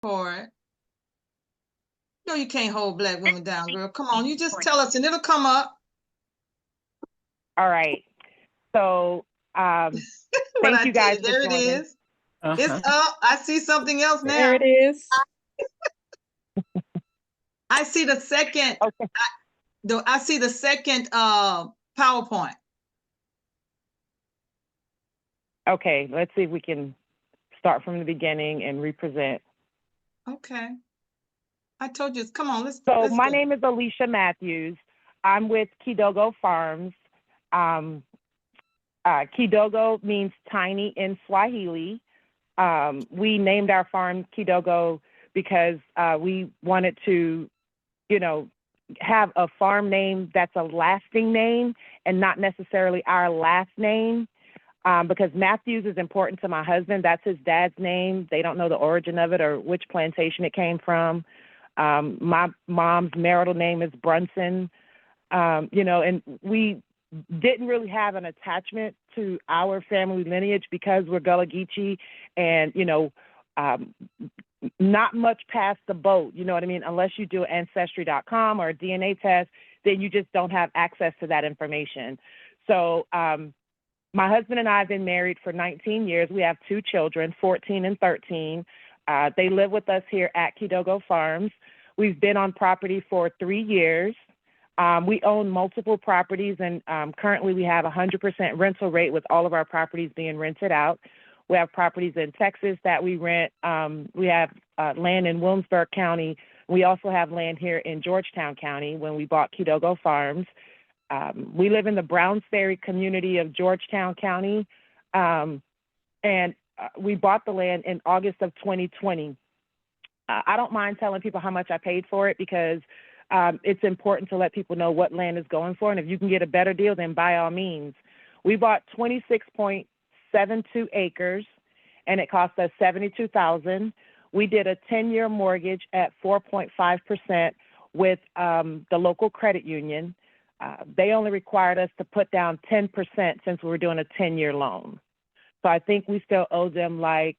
for it. No, you can't hold Black women down, girl. Come on, you just tell us and it'll come up. All right. So What thank I you tell guys you, for there it joining. is. It's up. I see something else There it now. is. I see the second. Okay. I see the second PowerPoint. Okay, let's see if we can start from the beginning and represent. Okay. I told you, come on, let's My go. name is Allissia Matthews. I'm with Kidogo Farms. Kidogo means tiny in Swahili. We named our farm Kidogo because we wanted to, have a farm name that's a lasting name and not necessarily our last name. Because Matthews is important to my husband. That's his dad's name. They don't know the origin of it or which plantation it came from. My mom's marital name is Brunson. And we didn't really have an attachment to our family lineage because we're Gullah Geechee and, not much past the boat, you know what I mean? Unless you do Ancestry.com or a DNA test, then you just don't have access to that information. So my husband and I have been married for 19 years. We have 2 children, 14 and 13. They live with us here at Kidogo Farms. We've been on property for 3 years. We own multiple properties, and currently we have a 100% rental rate with all of our properties being rented out. We have properties in Texas that we rent. We have land in Williamsburg County. We also have land here in Georgetown County when we bought Kidogo Farms. We live in the Browns Ferry community of Georgetown County, and we bought the land in August of 2020. I don't mind telling people how much I paid for it because it's important to let people know what land is going for, and if you can get a better deal, then by all means. We bought 26.72 acres, and it cost us $72,000. We did a 10-year mortgage at 4.5% with the local credit union. They only required us to put down 10% since we were doing a 10-year loan. So I think we still owe them like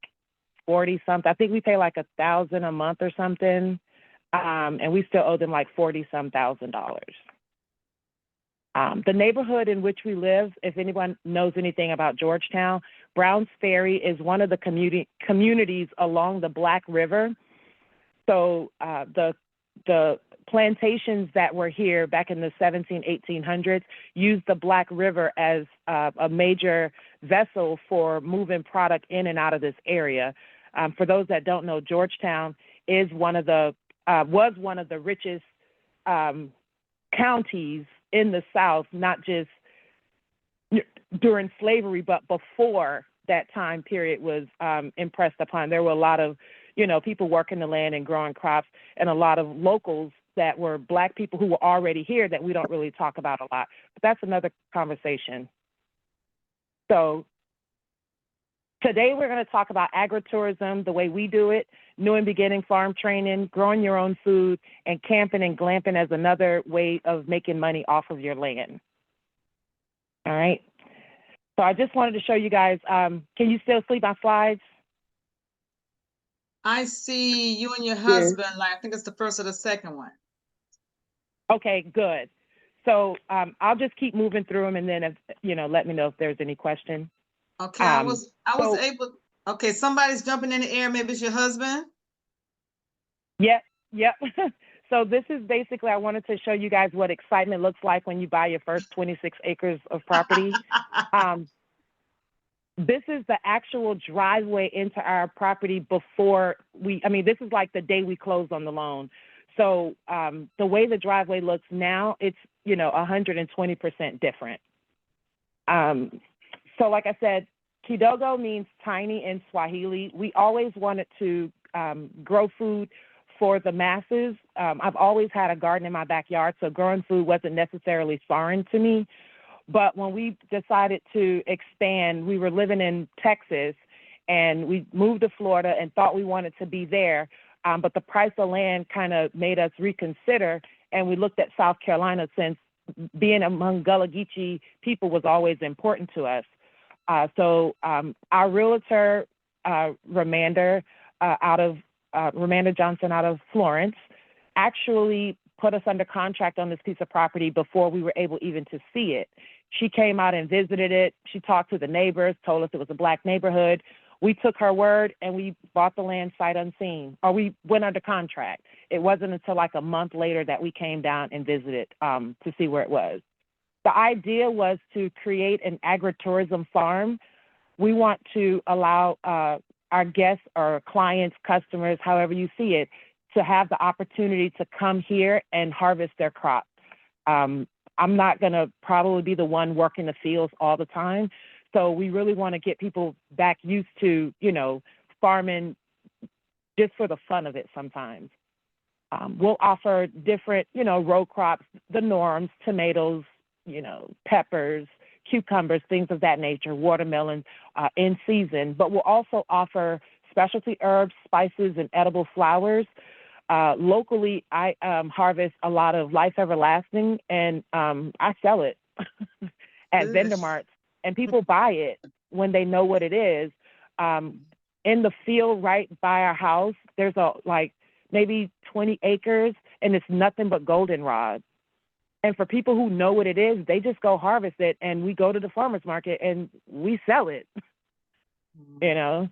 40 something. I think we pay like $1,000 a month or something. And we still owe them like 40 some thousand dollars. The neighborhood in which we live, if anyone knows anything about Georgetown, Browns Ferry is one of the communities along the Black River. So the plantations that were here back in the 1800s used the Black River as a major vessel for moving product in and out of this area. For those that don't know, Georgetown is was one of the richest counties in the South, not just during slavery, but before that time period was impressed upon. There were a lot of, people working the land and growing crops, and a lot of locals that were Black people who were already here that we don't really talk about a lot. But that's another conversation. So today we're going to talk about agritourism, the way we do it, new and beginning farm training, growing your own food, and camping and glamping as another way of making money off of your land. All right. So I just wanted to show you guys, can you still see my slides? I see you and your husband, like I think it's the first or the second one. Okay, good. So I'll just keep moving through them, and then if, let me know if there's any question. Okay, I was able. Okay, somebody's jumping in the air. Maybe it's your husband. Yep. So this is basically, I wanted to show you guys what excitement looks like when you buy your first 26 acres of property. This is the actual driveway into our property before this is like the day we closed on the loan. So the way the driveway looks now, it's, 120% different. So like I said, Kidogo means tiny in Swahili. We always wanted to grow food for the masses. I've always had a garden in my backyard, so growing food wasn't necessarily foreign to me. But when we decided to expand, we were living in Texas, and we moved to Florida and thought we wanted to be there. But the price of land kind of made us reconsider, and we looked at South Carolina since being among Gullah Geechee people was always important to us. So our realtor, Ramander, out of Ramanda Johnson out of Florence, actually put us under contract on this piece of property before we were able even to see it. She came out and visited it. She talked to the neighbors, told us it was a Black neighborhood. We took her word and we bought the land sight unseen, or we went under contract. It wasn't until like a month later that we came down and visited to see where it was. The idea was to create an agritourism farm. We want to allow our guests or clients, customers, however you see it, to have the opportunity to come here and harvest their crops. I'm not going to probably be the one working the fields all the time. So we really want to get people back used to, you know, farming just for the fun of it sometimes. We'll offer different, you know, row crops, the norms, tomatoes, you know, peppers, cucumbers, things of that nature, watermelon in season. But we'll also offer specialty herbs, spices, and edible flowers. Locally, I harvest a lot of Life Everlasting, and I sell it at vendor marts, and people buy it when they know what it is. In the field right by our house, there's maybe 20 acres, and it's nothing but goldenrod. And for people who know what it is, they just go harvest it, and we go to the farmer's market and we sell it, you know?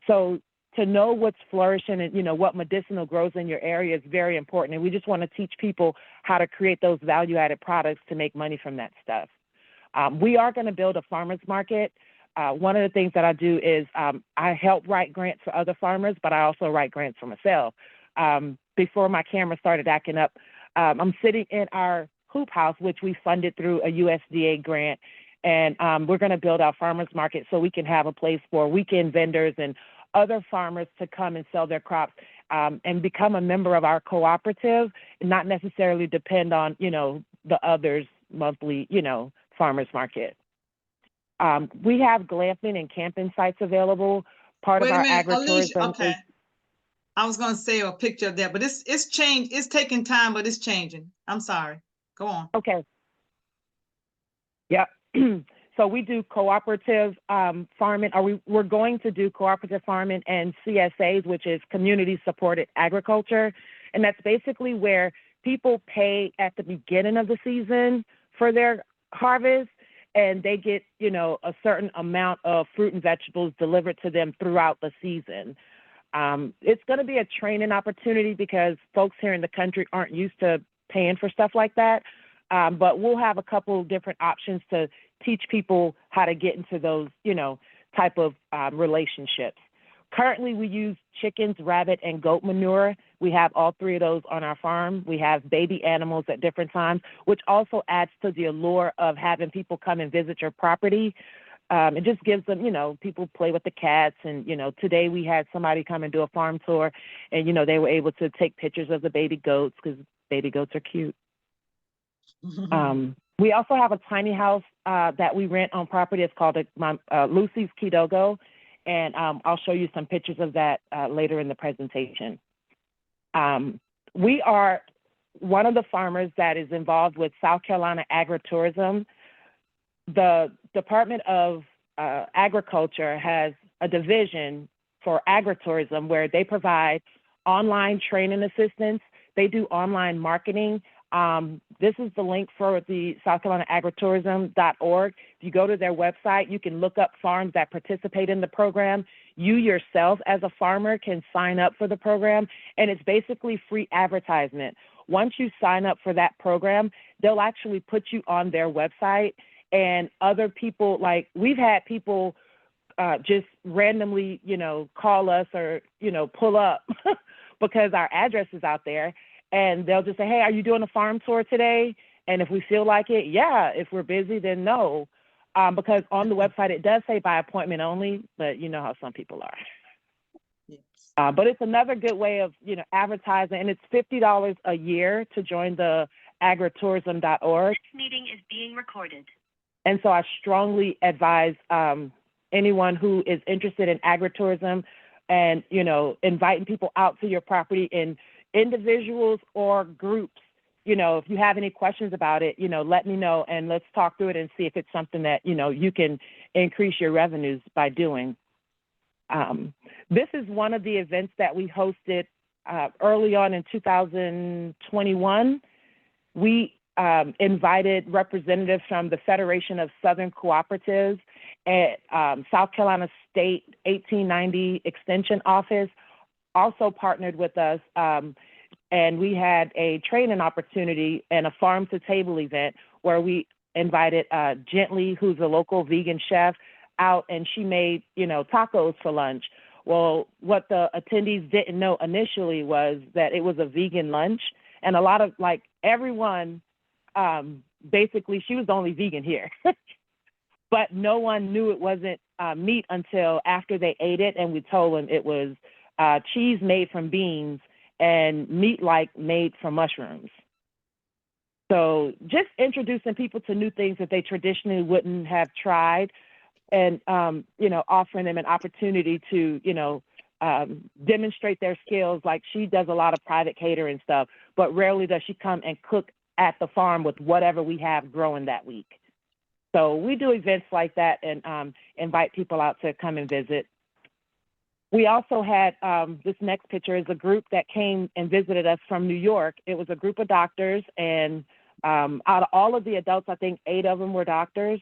So to know what's flourishing and, you know, what medicinal grows in your area is very important. And we just want to teach people how to create those value-added products to make money from that stuff. We are going to build a farmer's market. One of the things that I do is I help write grants for other farmers, but I also write grants for myself. Before my camera started acting up, I'm sitting in our hoop house, which we funded through a USDA grant. And we're going to build our farmers market so we can have a place for weekend vendors and other farmers to come and sell their crops and become a member of our cooperative and not necessarily depend on, you know, the others' monthly, you know, farmers market. We have glamping and camping sites available. Part of our agritourism. Allissia, okay. I was going to say a picture of that, but it's changed. It's taking time, but it's changing. I'm sorry. Go on. Okay. Yep. So we do cooperative farming, or we're going to do cooperative farming and CSAs, which is community supported agriculture. And that's basically where people pay at the beginning of the season for their harvest, and they get, you know, a certain amount of fruit and vegetables delivered to them throughout the season. It's going to be a training opportunity because folks here in the country aren't used to paying for stuff like that. But we'll have a couple of different options to teach people how to get into those, you know, type of relationships. Currently, we use chickens, rabbit, and goat manure. We have all three of those on our farm. We have baby animals at different times, which also adds to the allure of having people come and visit your property. It just gives them, you know, people play with the cats. And, you know, today we had somebody come and do a farm tour, and, you know, they were able to take pictures of the baby goats because baby goats are cute. We also have a tiny house that we rent on property. It's called Lucy's Kidogo, and I'll show you some pictures of that later in the presentation. We are one of the farmers that is involved with South Carolina Agritourism. The Department of Agriculture has a division for agritourism where they provide online training assistance. They do online marketing. This is the link for the South Carolina Agritourism.org. If you go to their website, you can look up farms that participate in the program. You yourself as a farmer can sign up for the program, and it's basically free advertisement. Once you sign up for that program, they'll actually put you on their website, and other people, like we've had people just randomly, you know, call us or, you know, pull up because our address is out there. And they'll just say, hey, are you doing a farm tour today? And if we feel like it, yeah. If we're busy, then no. Because on the website, it does say by appointment only, but you know how some people are. Yes. But it's another good way of, you know, advertising. And it's $50 a year to join the agritourism.org. This meeting is being recorded. And so I strongly advise anyone who is interested in agritourism and, you know, inviting people out to your property in individuals or groups. You know, if you have any questions about it, you know, let me know and let's talk through it and see if it's something that, you know, you can increase your revenues by doing. This is one of the events that we hosted early on in 2021. We invited representatives from the Federation of Southern Cooperatives at South Carolina State 1890 Extension Office, also partnered with us. And we had a training opportunity and a farm to table event where we invited Gently, who's a local vegan chef, out, and she made, tacos for lunch. Well, what the attendees didn't know initially was that it was a vegan lunch, and a lot of, everyone, basically, she was the only vegan here. But no one knew it wasn't meat until after they ate it, and we told them it was cheese made from beans and meat made from mushrooms. So just introducing people to new things that they traditionally wouldn't have tried, and, offering them an opportunity to, demonstrate their skills. Like, she does a lot of private catering stuff, but rarely does she come and cook at the farm with whatever we have growing that week. So we do events like that and invite people out to come and visit. We also had, this next picture is a group that came and visited us from New York. It was a group of doctors, and out of all of the adults, I think 8 of them were doctors,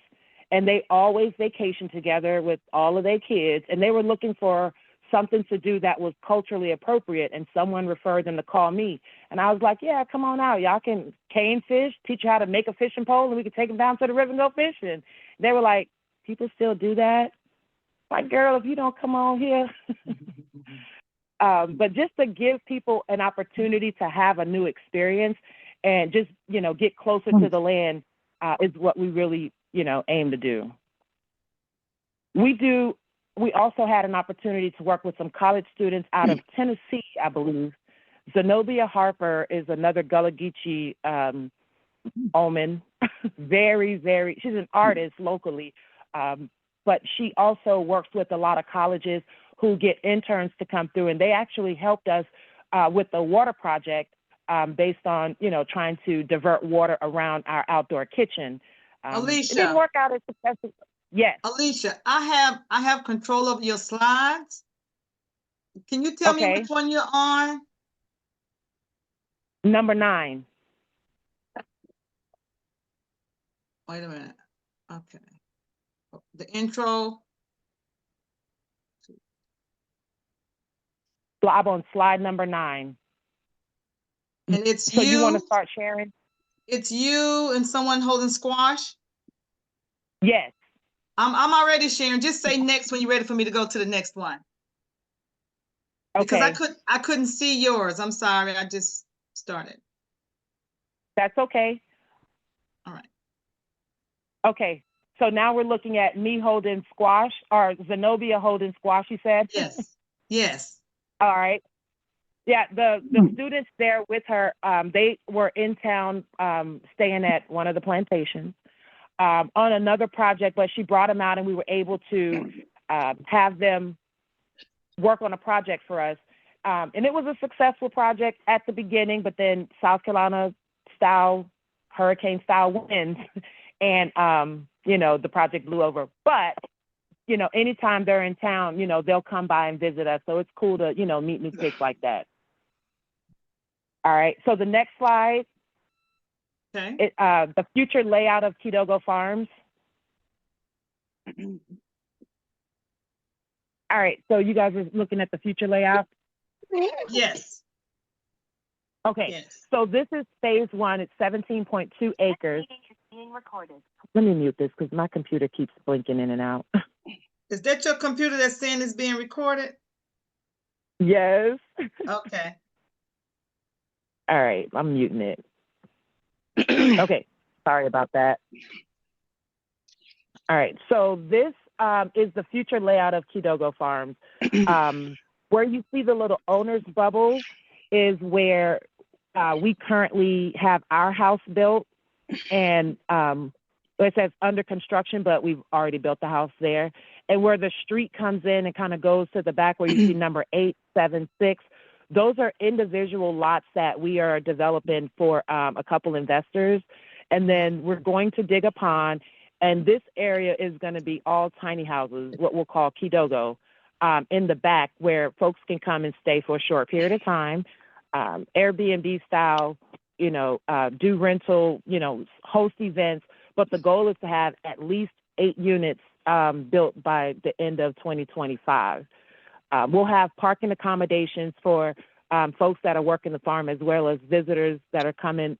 and they always vacation together with all of their kids, and they were looking for something to do that was culturally appropriate, and someone referred them to call me. And I was like, yeah, come on out. Y'all can cane fish, teach you how to make a fishing pole, and we can take them down to the river and go fishing. They were like, people still do that? Like, girl, if you don't come on here. But just to give people an opportunity to have a new experience and just, get closer to the land is what we really, aim to do. We also had an opportunity to work with some college students out of Tennessee, I believe. Zenobia Harper is another Gullah Geechee Oman. Very, she's an artist locally. But she also works with a lot of colleges who get interns to come through, and they actually helped us with the water project based on, trying to divert water around our outdoor kitchen. Allissia. It didn't work out as successful. Yes. Allissia, I have control of your slides. Can you tell me which one you're on? Number 9. Wait a minute. Okay. The intro. So I'm on slide number 9. And it's so you. You want to start sharing? It's you and someone holding squash? Yes. I'm already sharing. Just say next when you're ready for me to go to the next one. Okay. Because I couldn't see yours. I'm sorry. I just started. That's okay. All right. Okay. So now we're looking at me holding squash, or Zenobia holding squash, you said? Yes. Yes. All right. Yeah, the students there with her, they were in town staying at one of the plantations on another project, but she brought them out and we were able to have them work on a project for us. And it was a successful project at the beginning, but then South Carolina style, hurricane style winds, and, the project blew over. But, anytime they're in town, they'll come by and visit us. So it's cool to, meet new kids like that. All right, so the next slide, okay. The future layout of Kidogo Farms. All right, so you guys are looking at the future layout? Yes. Okay, yes. So this is phase 1. It's 17.2 acres. This meeting is being recorded. Let me mute this because my computer keeps blinking in and out. Is that your computer that's saying it's being recorded? Yes. Okay. All right, I'm muting it. Okay, sorry about that. All right, so this is the future layout of Kidogo Farms. Where you see the little owner's bubble is where we currently have our house built, and it says under construction, but we've already built the house there. And where the street comes in and kind of goes to the back where you see number 876, those are individual lots that we are developing for a couple investors. And then we're going to dig a pond, and this area is going to be all tiny houses, what we'll call Kidogo. in the back where folks can come and stay for a short period of time, Airbnb style, do rental, host events. But the goal is to have at least 8 units built by the end of 2025. We'll have parking accommodations for folks that are working the farm, as well as visitors that are coming,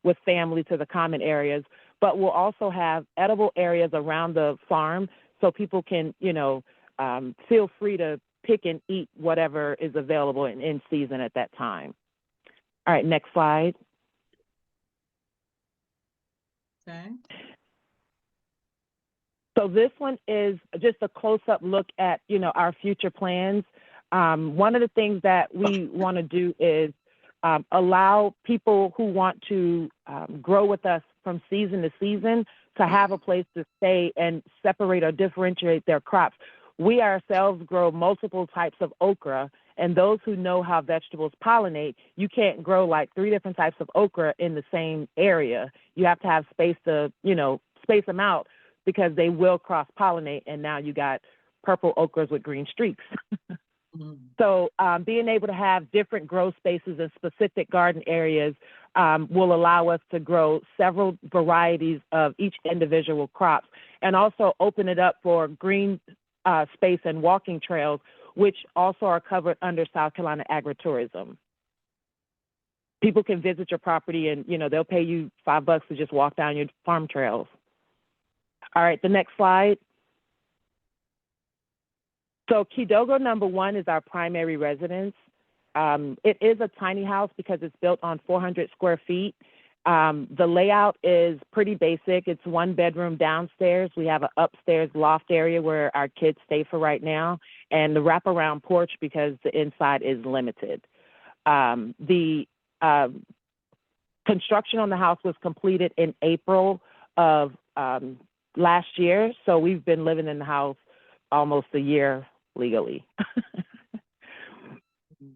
with family to the common areas. But we'll also have edible areas around the farm so people can, feel free to pick and eat whatever is available in season at that time. All right, next slide. Okay. So this one is just a close-up look at, our future plans. One of the things that we want to do is allow people who want to grow with us from season to season to have a place to stay and separate or differentiate their crops. We ourselves grow multiple types of okra, and those who know how vegetables pollinate, you can't grow like 3 different types of okra in the same area. You have to have space to, space them out, because they will cross-pollinate, and now you got purple okras with green streaks. So being able to have different grow spaces in specific garden areas will allow us to grow several varieties of each individual crops, and also open it up for green space and walking trails, which also are covered under South Carolina agritourism. People can visit your property and, they'll pay you $5 to just walk down your farm trails. All right, the next slide. So Kidogo #1 is our primary residence. It is a tiny house because it's built on 400 square feet. The layout is pretty basic. It's 1 bedroom downstairs. We have an upstairs loft area where our kids stay for right now, and the wraparound porch because the inside is limited. The construction on the house was completed in April of last year, so we've been living in the house almost a year legally.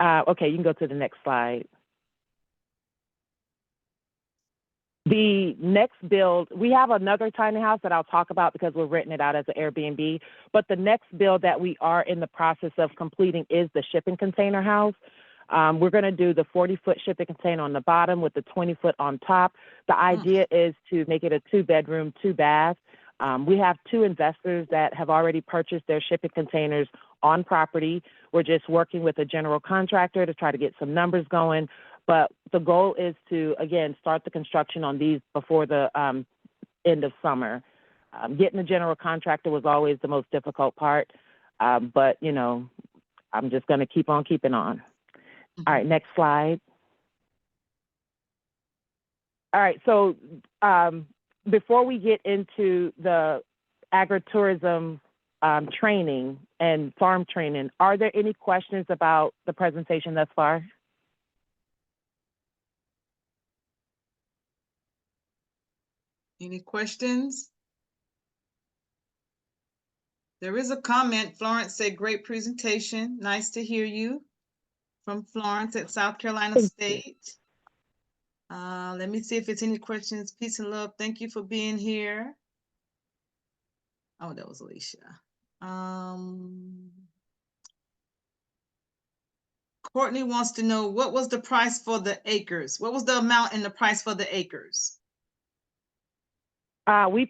Okay, you can go to the next slide. The next build, we have another tiny house that I'll talk about because we're renting it out as an Airbnb, but the next build that we are in the process of completing is the shipping container house. We're going to do the 40-foot shipping container on the bottom with the 20-foot on top. The idea is to make it a 2-bedroom, 2-bath. We have 2 investors that have already purchased their shipping containers on property. We're just working with a general contractor to try to get some numbers going. But the goal is to, again, start the construction on these before the end of summer. Getting the general contractor was always the most difficult part. But, I'm just going to keep on keeping on. All right, next slide. All right, so before we get into the agritourism training and farm training, are there any questions about the presentation thus far? Any questions? There is a comment. Florence said, great presentation. Nice to hear you. From Florence at South Carolina State. Let me see if it's any questions. Peace and love. Thank you for being here. Oh, that was Alicia. Courtney wants to know, what was the price for the acres? What was the amount and the price for the acres? We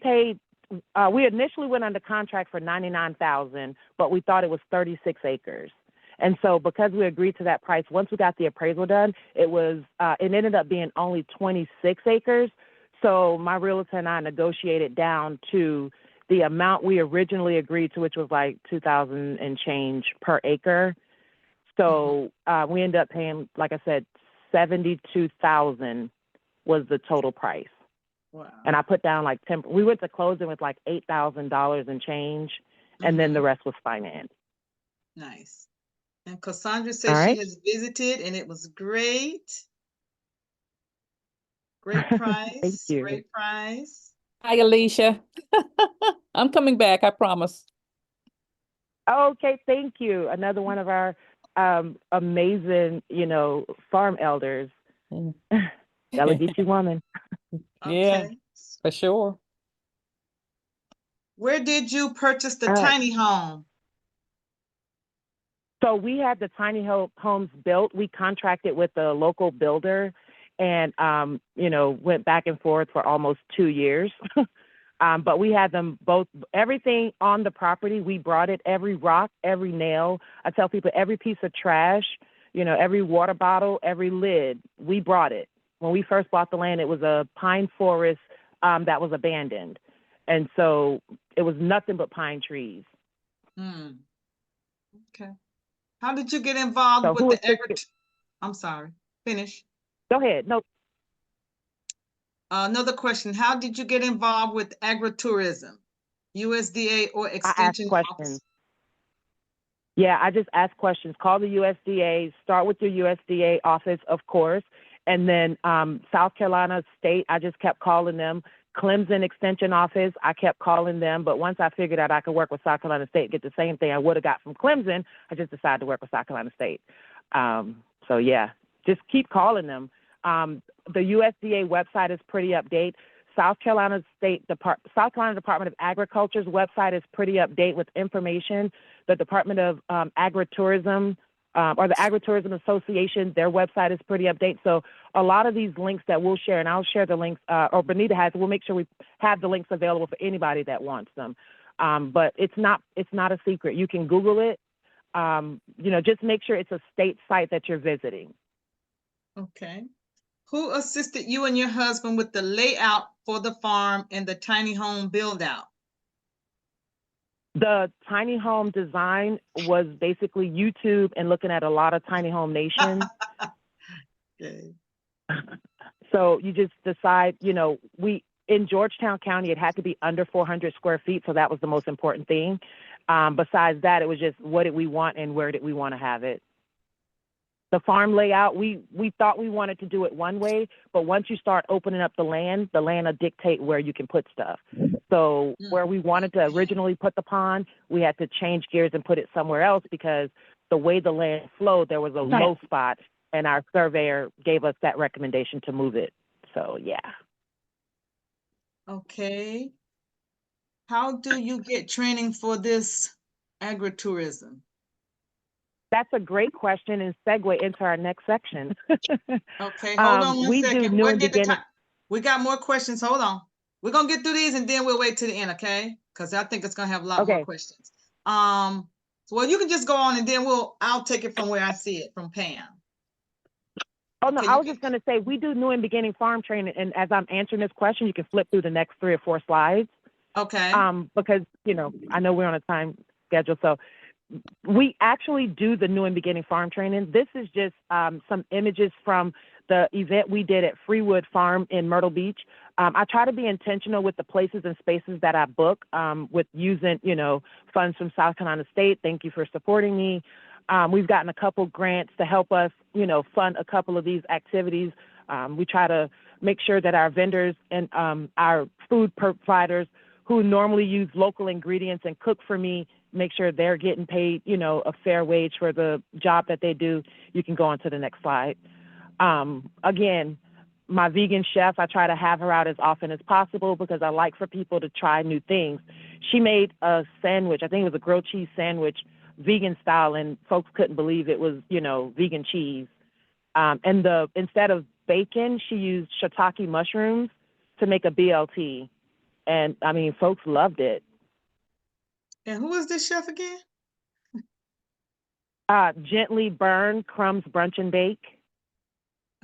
initially went under contract for $99,000, but we thought it was 36 acres. And so because we agreed to that price, once we got the appraisal done, it ended up being only 26 acres. So my realtor and I negotiated down to the amount we originally agreed to, which was like $2,000 and change per acre. So we ended up paying, like I said, $72,000 was the total price. Wow. And I put down like we went to closing with like $8,000 and change, and then the rest was financed. Nice. And Cassandra says she has visited and it was great. Great price. Thank you. Great price. Hi, Allissia. I'm coming back, I promise. Okay, thank you. Another one of our amazing, farm elders. Delegate woman. Yeah, Okay. for sure. Where did you purchase the tiny home? So we had the homes built. We contracted with the local builder and, went back and forth for almost 2 years. But we had them both, everything on the property. We brought it, every rock, every nail. I tell people every piece of trash, every water bottle, every lid, we brought it. When we first bought the land, it was a pine forest that was abandoned. And so it was nothing but pine trees. Okay. How did you get involved So with the I'm sorry, finish. Go ahead. No. Another question. How did you get involved with agritourism, USDA or I ask extension office? questions. Yeah, I just ask questions. Call the USDA, start with your USDA office, of course. And then South Carolina State, I just kept calling them. Clemson Extension Office, I kept calling them. But once I figured out I could work with South Carolina State, get the same thing I would have got from Clemson, I just decided to work with South Carolina State. So yeah, just keep calling them. The USDA website is pretty updated. South Carolina Department of Agriculture's website is pretty updated with information. The Department of Agritourism or the Agritourism Association, their website is pretty updated. So a lot of these links that we'll share, and I'll share the links, or Benita has, we'll make sure we have the links available for anybody that wants them. But it's not a secret. You can Google it. Just make sure it's a state site that you're visiting. Okay. Who assisted you and your husband with the layout for the farm and the tiny home build out? The tiny home design was basically YouTube and looking at a lot of Tiny Home Nation. Okay. So you just decide, in Georgetown County, it had to be under 400 square feet. So that was the most important thing. Besides that, it was just what did we want and where did we want to have it? The farm layout, we thought we wanted to do it one way, but once you start opening up the land will dictate where you can put stuff. So where we wanted to originally put the pond, we had to change gears and put it somewhere else because the way the land flowed, there was a low spot, and our surveyor gave us that recommendation to move it. So, yeah. Okay. How do you get training for this agritourism? That's a great question and segue into our next section. Okay, hold on one second. We got more questions. Hold on. We're going to get through these and then we'll wait to the end, okay? Because I think it's going to have a lot more questions. Well, you can just go on and then I'll take it from where I see it, from Pam. Oh, no, I was just going to say, we do new and beginning farm training. And as I'm answering this question, you can flip through the next 3 or 4 slides. Okay. Because, I know we're on a time schedule. So we actually do the new and beginning farm training. This is just some images from the event we did at Freewood Farm in Myrtle Beach. I try to be intentional with the places and spaces that I book with using, funds from South Carolina State. Thank you for supporting me. We've gotten a couple grants to help us, fund a couple of these activities. We try to make sure that our vendors and our food providers who normally use local ingredients and cook for me, make sure they're getting paid, a fair wage for the job that they do. You can go on to the next slide. Again, my vegan chef, I try to have her out as often as possible because I like for people to try new things. She made a sandwich, I think it was a grilled cheese sandwich, vegan style, and folks couldn't believe it was, vegan cheese. And instead of bacon, she used shiitake mushrooms to make a BLT. And I mean, folks loved it. And who is this chef again? Gently Burn Crumbs Brunch and Bake.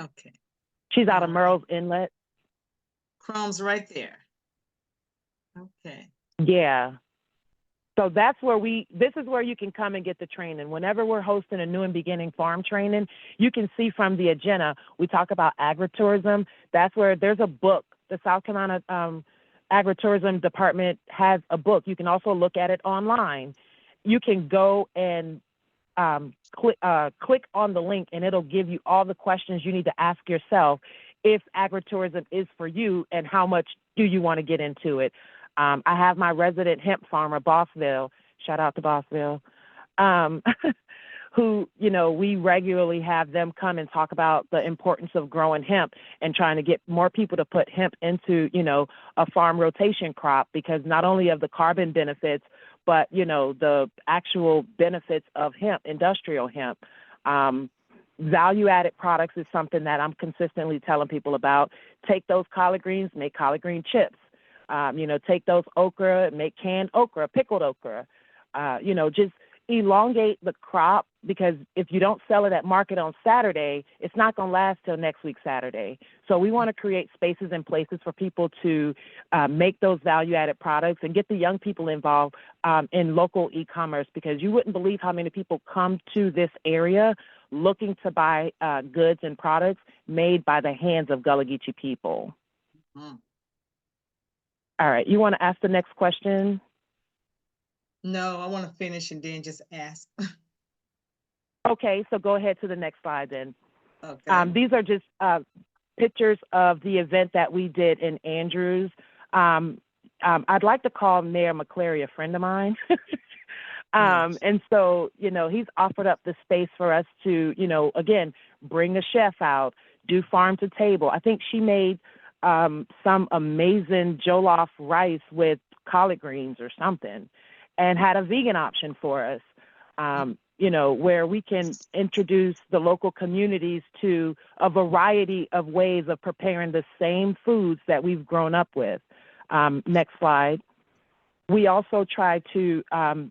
Okay. She's out of Merle's Inlet. Crumbs right there. Okay. Yeah. So that's where this is where you can come and get the training. Whenever we're hosting a new and beginning farm training, you can see from the agenda, we talk about agritourism. That's where there's a book. The South Carolina Agritourism Department has a book. You can also look at it online. You can go and click on the link and it'll give you all the questions you need to ask yourself if agritourism is for you and how much do you want to get into it. I have my resident hemp farmer, Bossville, shout out to Bossville, who, we regularly have them come and talk about the importance of growing hemp and trying to get more people to put hemp into, a farm rotation crop because not only of the carbon benefits, but, you know, the actual benefits of hemp, industrial hemp. Value-added products is something that I'm consistently telling people about. Take those collard greens, make collard green chips. You know, take those okra, make canned okra, pickled okra. You know, just elongate the crop, because if you don't sell it at market on Saturday, it's not going to last till next week Saturday. So we want to create spaces and places for people to make those value-added products and get the young people involved in local e-commerce, because you wouldn't believe how many people come to this area looking to buy goods and products made by the hands of Gullah Geechee people. Mm. All right, you want to ask the next question? No, I want to finish and then just ask. Okay, so go ahead to the next slide then. Okay. These are just pictures of the event that we did in Andrews. I'd like to call Mayor McCleary a friend of mine. Yes. And so, you know, he's offered up the space for us to, you know, again, bring a chef out, do farm to table. I think she made some amazing jollof rice with collard greens or something, and had a vegan option for us, you know, where we can introduce the local communities to a variety of ways of preparing the same foods that we've grown up with. Next slide. We also try to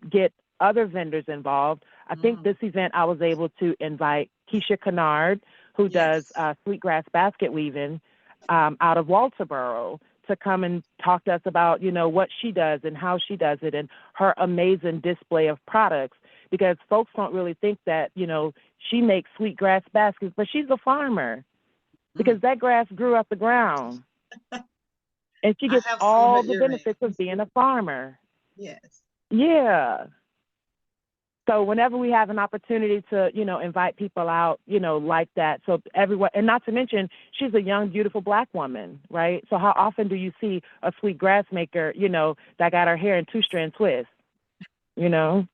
get other vendors involved. I think this event I was able to invite Keisha Kennard, who does sweetgrass basket weaving out of Walterboro, to come and talk to us about, you know, what she does and how she does it and her amazing display of products, because folks don't really think that, you know, she makes sweetgrass baskets, but she's a farmer, because that grass grew up the ground. And she gets all the benefits of being a farmer. Yes. Yeah. So whenever we have an opportunity to, you know, invite people out, you know, like that, so everyone, and not to mention, she's a young, beautiful Black woman, right? So how often do you see a sweet grass maker, you know, that got her hair in 2-strand twists, you know?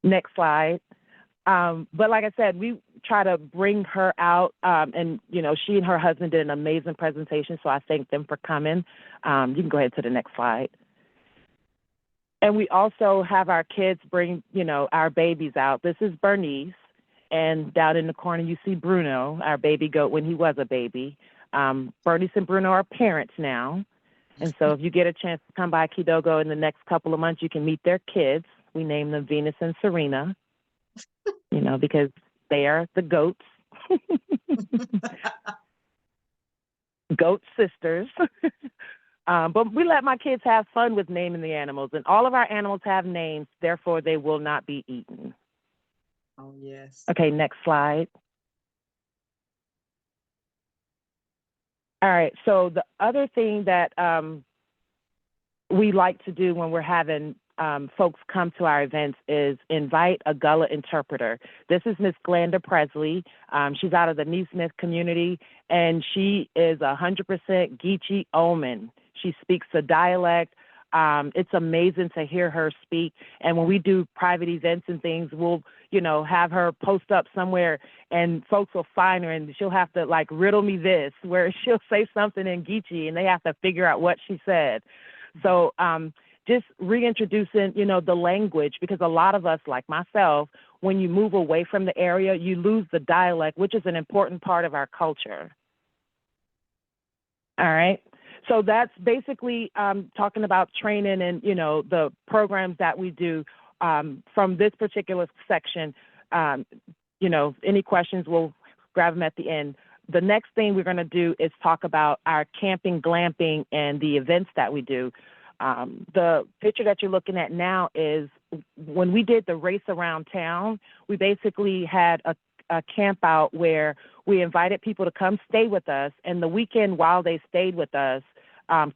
Next slide. But like I said, we try to bring her out, and, you know, she and her husband did an amazing presentation, so I thank them for coming. You can go ahead to the next slide. And we also have our kids bring, you know, our babies out. This is Bernice, and down in the corner you see Bruno, our baby goat when he was a baby. Bernice and Bruno are parents now, and so if you get a chance to come by Kidogo in the next couple of months, you can meet their kids. We name them Venus and Serena, you know, because they are the goats. Goat sisters. But we let my kids have fun with naming the animals, and all of our animals have names, therefore they will not be eaten. Oh, yes. Okay, next slide. All right, so the other thing that we like to do when we're having folks come to our events is invite a Gullah interpreter. This is Miss Glenda Presley. She's out of the Neesmith community, and she is 100% Geechee Omen. She speaks a dialect. It's amazing to hear her speak. And when we do private events and things, we'll, you know, have her post up somewhere, and folks will find her, and she'll have to like riddle me this, where she'll say something in Geechee, and they have to figure out what she said. So just reintroducing, you know, the language, because a lot of us, like myself, when you move away from the area, you lose the dialect, which is an important part of our culture. All right. So that's basically talking about training and, you know, the programs that we do from this particular section. You know, any questions, we'll grab them at the end. The next thing we're going to do is talk about our camping, glamping, and the events that we do. The picture that you're looking at now is when we did the race around town, we basically had a camp out where we invited people to come stay with us, and the weekend while they stayed with us,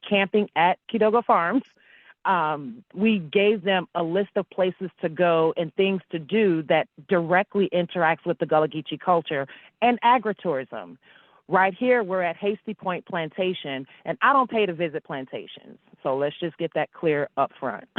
camping at Kidogo Farms, we gave them a list of places to go and things to do that directly interacts with the Gullah Geechee culture and agritourism. Right here, we're at Hasty Point Plantation, and I don't pay to visit plantations, so let's just get that clear up front.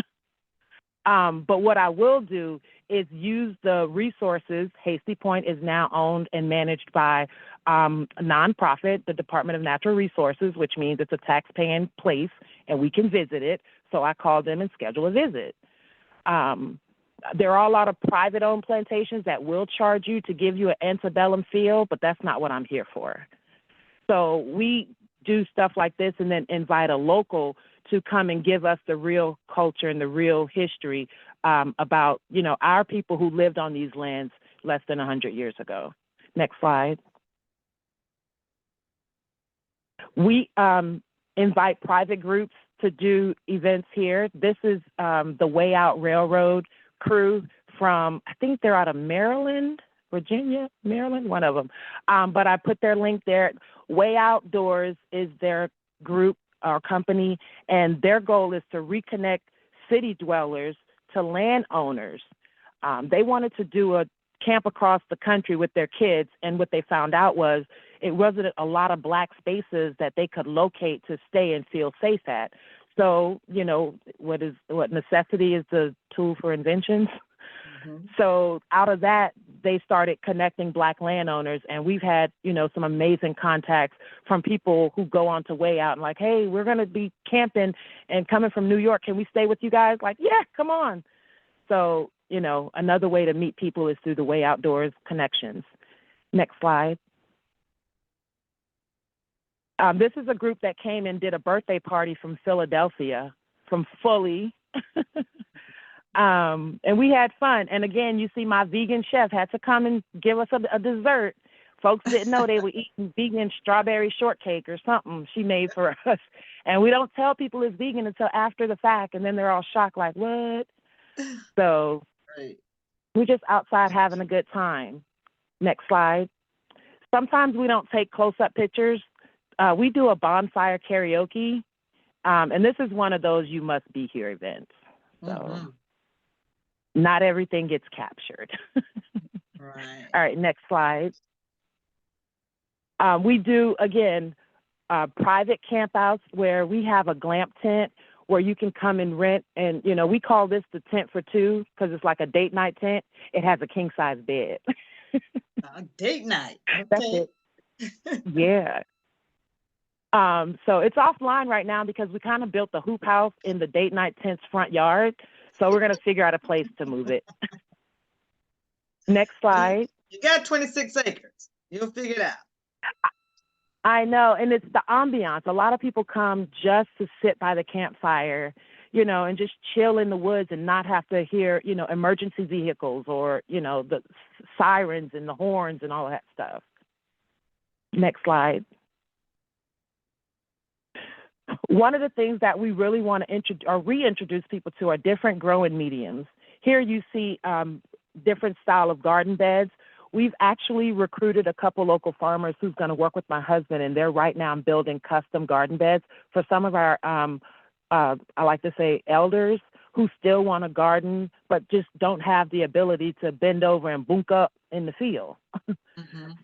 But what I will do is use the resources. Hasty Point is now owned and managed by a nonprofit, the Department of Natural Resources, which means it's a tax-paying place, and we can visit it. So I called them and scheduled a visit. There are a lot of private-owned plantations that will charge you to give you an antebellum feel, but that's not what I'm here for. So we do stuff like this and then invite a local to come and give us the real culture and the real history about, you know, our people who lived on these lands less than 100 years ago. Next slide. We invite private groups to do events here. This is the Way Out Railroad crew from, I think they're out of Maryland, Virginia, Maryland, one of them. But I put their link there. Way Outdoors is their group or company, and their goal is to reconnect city dwellers to landowners. They wanted to do a camp across the country with their kids, and what they found out was it wasn't a lot of Black spaces that they could locate to stay and feel safe at. So, you know, what necessity is the tool for inventions. Mm-hmm. So out of that, they started connecting Black landowners, and we've had, you know, some amazing contacts from people who go on to Way Out and like, hey, we're going to be camping and coming from New York. Can we stay with you guys? Like, yeah, come on. So, you know, another way to meet people is through the Way Outdoors connections. Next slide. This is a group that came and did a birthday party from Philadelphia, from Fully. And we had fun. And again, you see my vegan chef had to come and give us a dessert. Folks didn't know they were eating vegan strawberry shortcake or something she made for us. And we don't tell people it's vegan until after the fact. And then they're all shocked, like, what? So we're just outside having a good time. Next slide. Sometimes we don't take close-up pictures. We do a bonfire karaoke. And this is one of those you must be here events. So not everything gets captured. Right. All right, next slide. We do, again, private campouts where we have a glamp tent where you can come and rent. And, you know, we call this the tent for two because it's like a date night tent. It has a king size bed. Date night. Okay. That's it. Yeah. So it's offline right now because we kind of built the hoop house in the date night tent's front yard. So we're going to figure out a place to move it. Next slide. You got 26 acres. You'll figure it out. I know. And it's the ambiance. A lot of people come just to sit by the campfire, you know, and just chill in the woods and not have to hear, you know, emergency vehicles or, you know, the sirens and the horns and all that stuff. Next slide. One of the things that we really want to reintroduce people to are different growing mediums. Here you see different style of garden beds. We've actually recruited a couple local farmers who's going to work with my husband, and they're right now building custom garden beds for some of our, I like to say, elders who still want to garden, but just don't have the ability to bend over and bunk up in the field.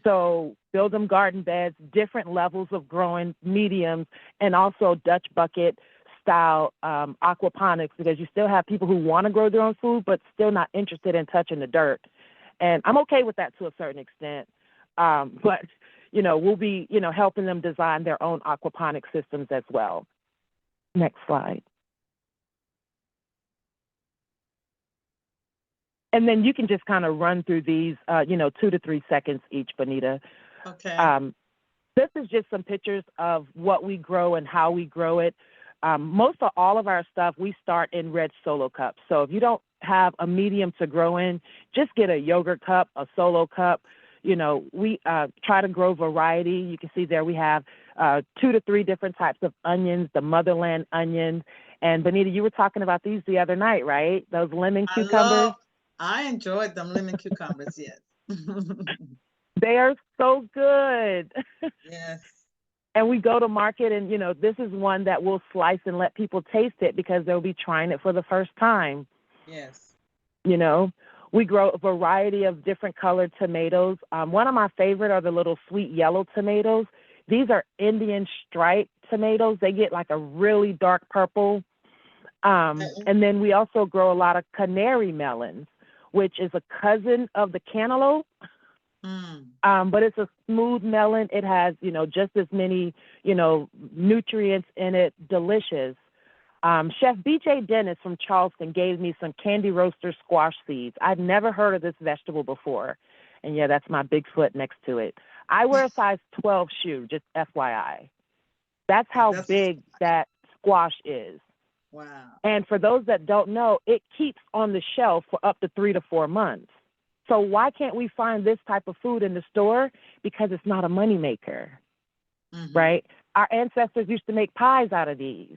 So build them garden beds, different levels of growing mediums, and also Dutch bucket style aquaponics, because you still have people who want to grow their own food, but still not interested in touching the dirt. And I'm okay with that to a certain extent. But, you know, we'll be, you know, helping them design their own aquaponic systems as well. Next slide. And then you can just kind of run through these, you know, 2 to 3 seconds each, Bonita. Okay. This is just some pictures of what we grow and how we grow it. Most of all of our stuff, we start in red solo cups. So if you don't have a medium to grow in, just get a yogurt cup, a solo cup. You know, we try to grow variety. You can see there we have 2 to 3 different types of onions, the motherland onion. And Bonita, you were talking about these the other night, right? Those lemon cucumbers. I enjoyed them lemon cucumbers, yes. They are so good. Yes. And we go to market and, you know, this is one that we'll slice and let people taste it because they'll be trying it for the first time. Yes. You know, we grow a variety of different colored tomatoes. One of my favorite are the little sweet yellow tomatoes. These are Indian striped tomatoes. They get like a really dark purple. And then we also grow a lot of canary melons, which is a cousin of the cantaloupe. But it's a smooth melon. It has, you know, just as many, you know, nutrients in it. Delicious. Chef BJ Dennis from Charleston gave me some candy roaster squash seeds. I'd never heard of this vegetable before. And yeah, that's my big foot next to it. I wear a size 12 shoe, just FYI. That's how big that squash is. Wow. And for those that don't know, it keeps on the shelf for up to 3 to 4 months. So why can't we find this type of food in the store? Because it's not a moneymaker, right? Our ancestors used to make pies out of these,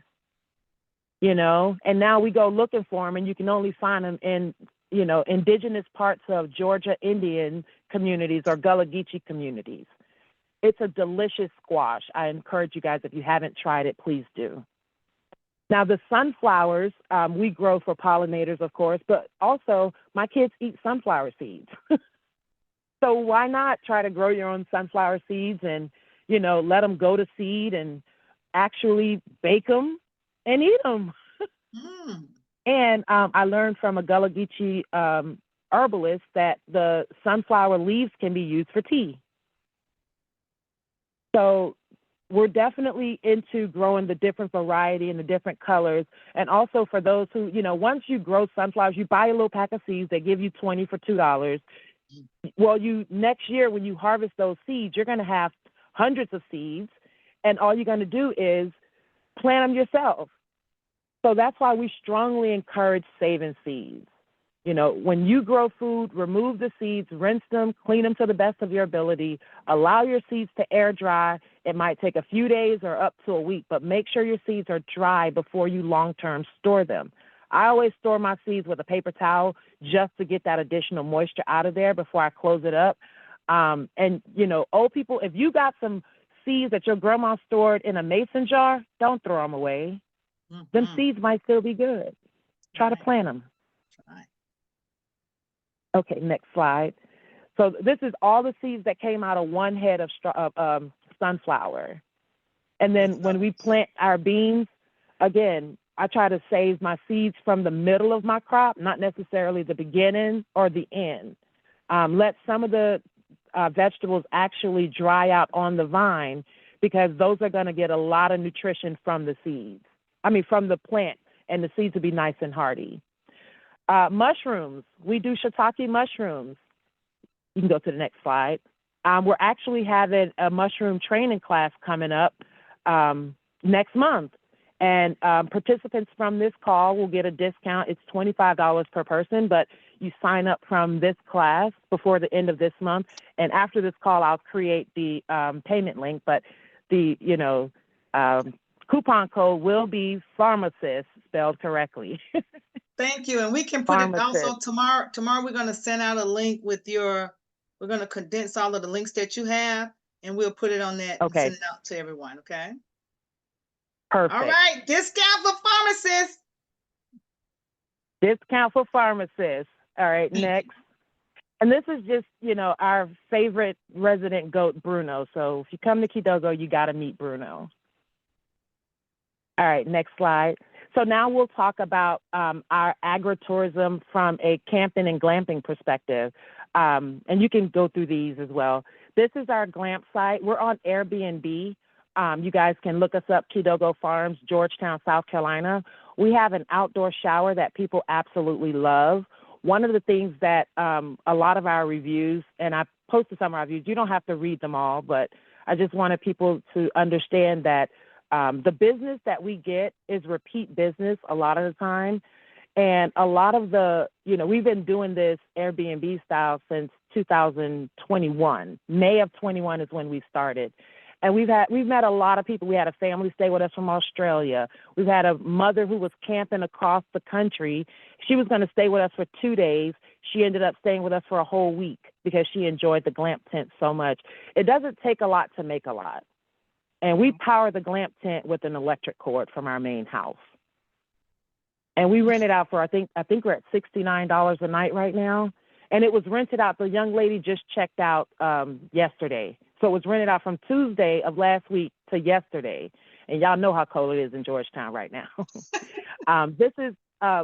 you know, and now we go looking for them, and you can only find them in, you know, indigenous parts of Georgia Indian communities or Gullah Geechee communities. It's a delicious squash. I encourage you guys, if you haven't tried it, please do. Now, the sunflowers, we grow for pollinators, of course, but also my kids eat sunflower seeds. So why not try to grow your own sunflower seeds and, you know, let them go to seed and actually bake them and eat them. And I learned from a Gullah Geechee herbalist that the sunflower leaves can be used for tea. So we're definitely into growing the different variety and the different colors. And also for those who, you know, once you grow sunflowers, you buy a little pack of seeds, they give you 20 for $2. Well, next year when you harvest those seeds, you're going to have hundreds of seeds, and all you're going to do is plant them yourself. So that's why we strongly encourage saving seeds. You know, when you grow food, remove the seeds, rinse them, clean them to the best of your ability, allow your seeds to air dry. It might take a few days or up to a week, but make sure your seeds are dry before you long-term store them. I always store my seeds with a paper towel just to get that additional moisture out of there before I close it up. And, you know, old people, if you got some seeds that your grandma stored in a mason jar, don't throw them away. Them seeds might still be good. Try to plant them. Okay, next slide. So this is all the seeds that came out of one head of sunflower. And then when we plant our beans, again, I try to save my seeds from the middle of my crop, not necessarily the beginning or the end. Let some of the vegetables actually dry out on the vine, because those are going to get a lot of nutrition from the seeds. I mean, from the plant, and the seeds will be nice and hardy. Mushrooms, we do shiitake mushrooms. You can go to the next slide. We're actually having a mushroom training class coming up next month. And participants from this call will get a discount. It's $25 per person, but you sign up from this class before the end of this month. And after this call, I'll create the payment link, but the, you know, coupon code will be FarmaSIS, spelled correctly. Thank you. And we can put it also tomorrow. Tomorrow we're going to send out a link with we're going to condense all of the links that you have, and we'll put it on that and send it out to everyone. Okay. Perfect. All right. Discount for FarmaSIS. Discount for FarmaSIS. All right. Next. And this is just, you know, our favorite resident goat, Bruno. So if you come to Kidogo, you got to meet Bruno. All right. Next slide. So now we'll talk about our agritourism from a camping and glamping perspective. And you can go through these as well. This is our glamp site. We're on Airbnb. You guys can look us up, Kidogo Farms, Georgetown, South Carolina. We have an outdoor shower that people absolutely love. One of the things that a lot of our reviews, and I posted some of our reviews, you don't have to read them all, but I just wanted people to understand that the business that we get is repeat business a lot of the time. And a lot of the, you know, we've been doing this Airbnb style since 2021. May of 21 is when we started. And we've met a lot of people. We had a family stay with us from Australia. We've had a mother who was camping across the country. She was going to stay with us for 2 days. She ended up staying with us for a whole week because she enjoyed the glamp tent so much. It doesn't take a lot to make a lot. And we power the glamp tent with an electric cord from our main house. And we rent it out for, I think we're at $69 a night right now. And it was rented out. The young lady just checked out yesterday. So it was rented out from Tuesday of last week to yesterday. And y'all know how cold it is in Georgetown right now. This is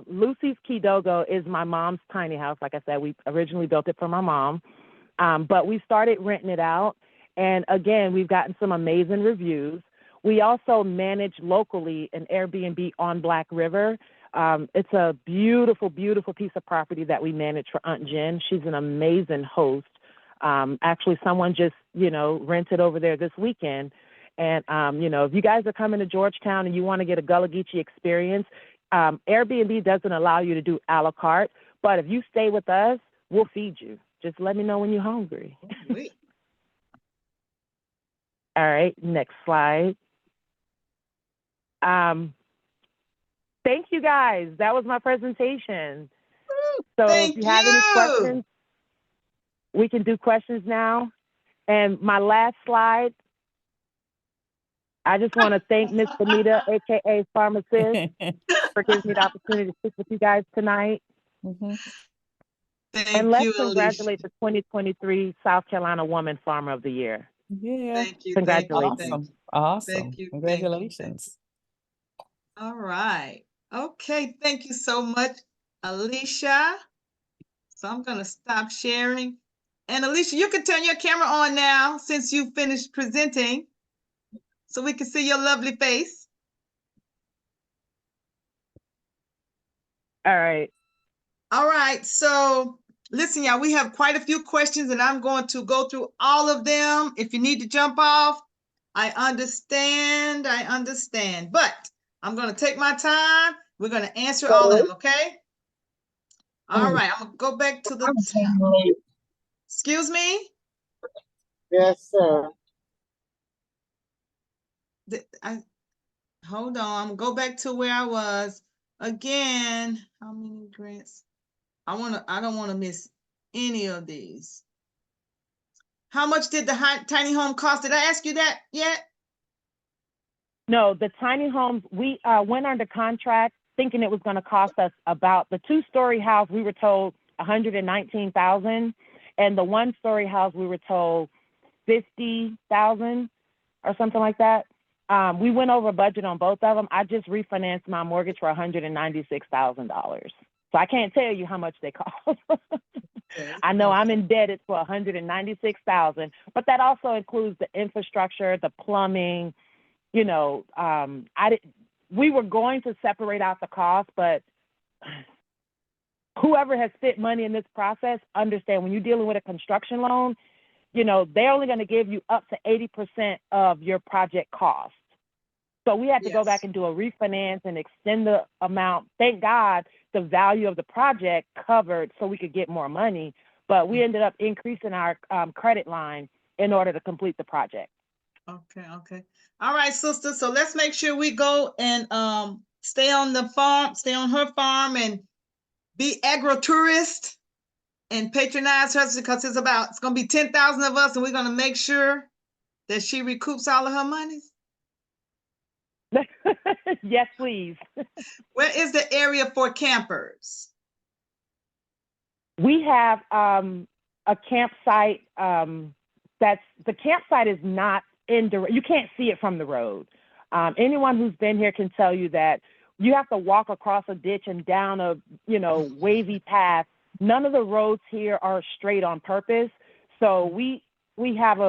Lucy's Kidogo is my mom's tiny house. Like I said, we originally built it for my mom. But we started renting it out. And again, we've gotten some amazing reviews. We also manage locally an Airbnb on Black River. It's a beautiful, beautiful piece of property that we manage for Aunt Jen. She's an amazing host. Actually, someone just, rented over there this weekend. And, if you guys are coming to Georgetown and you want to get a Gullah Geechee experience, Airbnb doesn't allow you to do a la carte. But if you stay with us, we'll feed you. Just let me know when you're hungry. Wait. All right, next slide. Thank you guys. That was my presentation. So Thank if you have any you. questions, we can do questions now. And my last slide, I just want to thank Miss Benita, AKA FarmaSIS, for giving me the opportunity to speak with you guys tonight. Mhm. Thank And let's you, congratulate Allissia. the 2023 South Carolina Woman Farmer of the Year. Yeah, Thank you. Congratulations. Thank you. awesome. Thank you. Congratulations. All right. Okay. Thank you so much, Allissia. So I'm going to stop sharing. And Allissia, you can turn your camera on now since you finished presenting so we can see your lovely face. All right. All right. So listen, y'all, we have quite a few questions and I'm going to go through all of them. If you need to jump off, I understand. But I'm going to take my time. We're going to answer all of them, okay? All right. I'm going to go back to the top. Excuse me? Yes, sir. Hold on. I'm going to go back to where I was. Again, how many grants? I don't want to miss any of these. How much did the tiny home cost? Did I ask you that yet? No, the tiny homes, we went under contract thinking it was going to cost us about the 2-story house, we were told $119,000, and the 1-story house, we were told $50,000 or something like that. We went over budget on both of them. I just refinanced my mortgage for $196,000. So I can't tell you how much they cost. Okay. I know I'm indebted for $196,000, but that also includes the infrastructure, the plumbing. We were going to separate out the cost, but whoever has spent money in this process, understand when you're dealing with a construction loan, they're only going to give you up to 80% of your project cost. So we had to go back and do a refinance and extend the amount. Thank God the value of the project covered so we could get more money, but we ended up increasing our credit line in order to complete the project. Okay. All right, sister. So let's make sure we go and stay on the farm, stay on her farm and be agro-tourist and patronize her because it's going to be 10,000 of us and we're going to make sure that she recoups all of her monies. Yes, please. Where is the area for campers? We have a campsite the campsite is not you can't see it from the road. Anyone who's been here can tell you that you have to walk across a ditch and down a, wavy path. None of the roads here are straight on purpose. So we have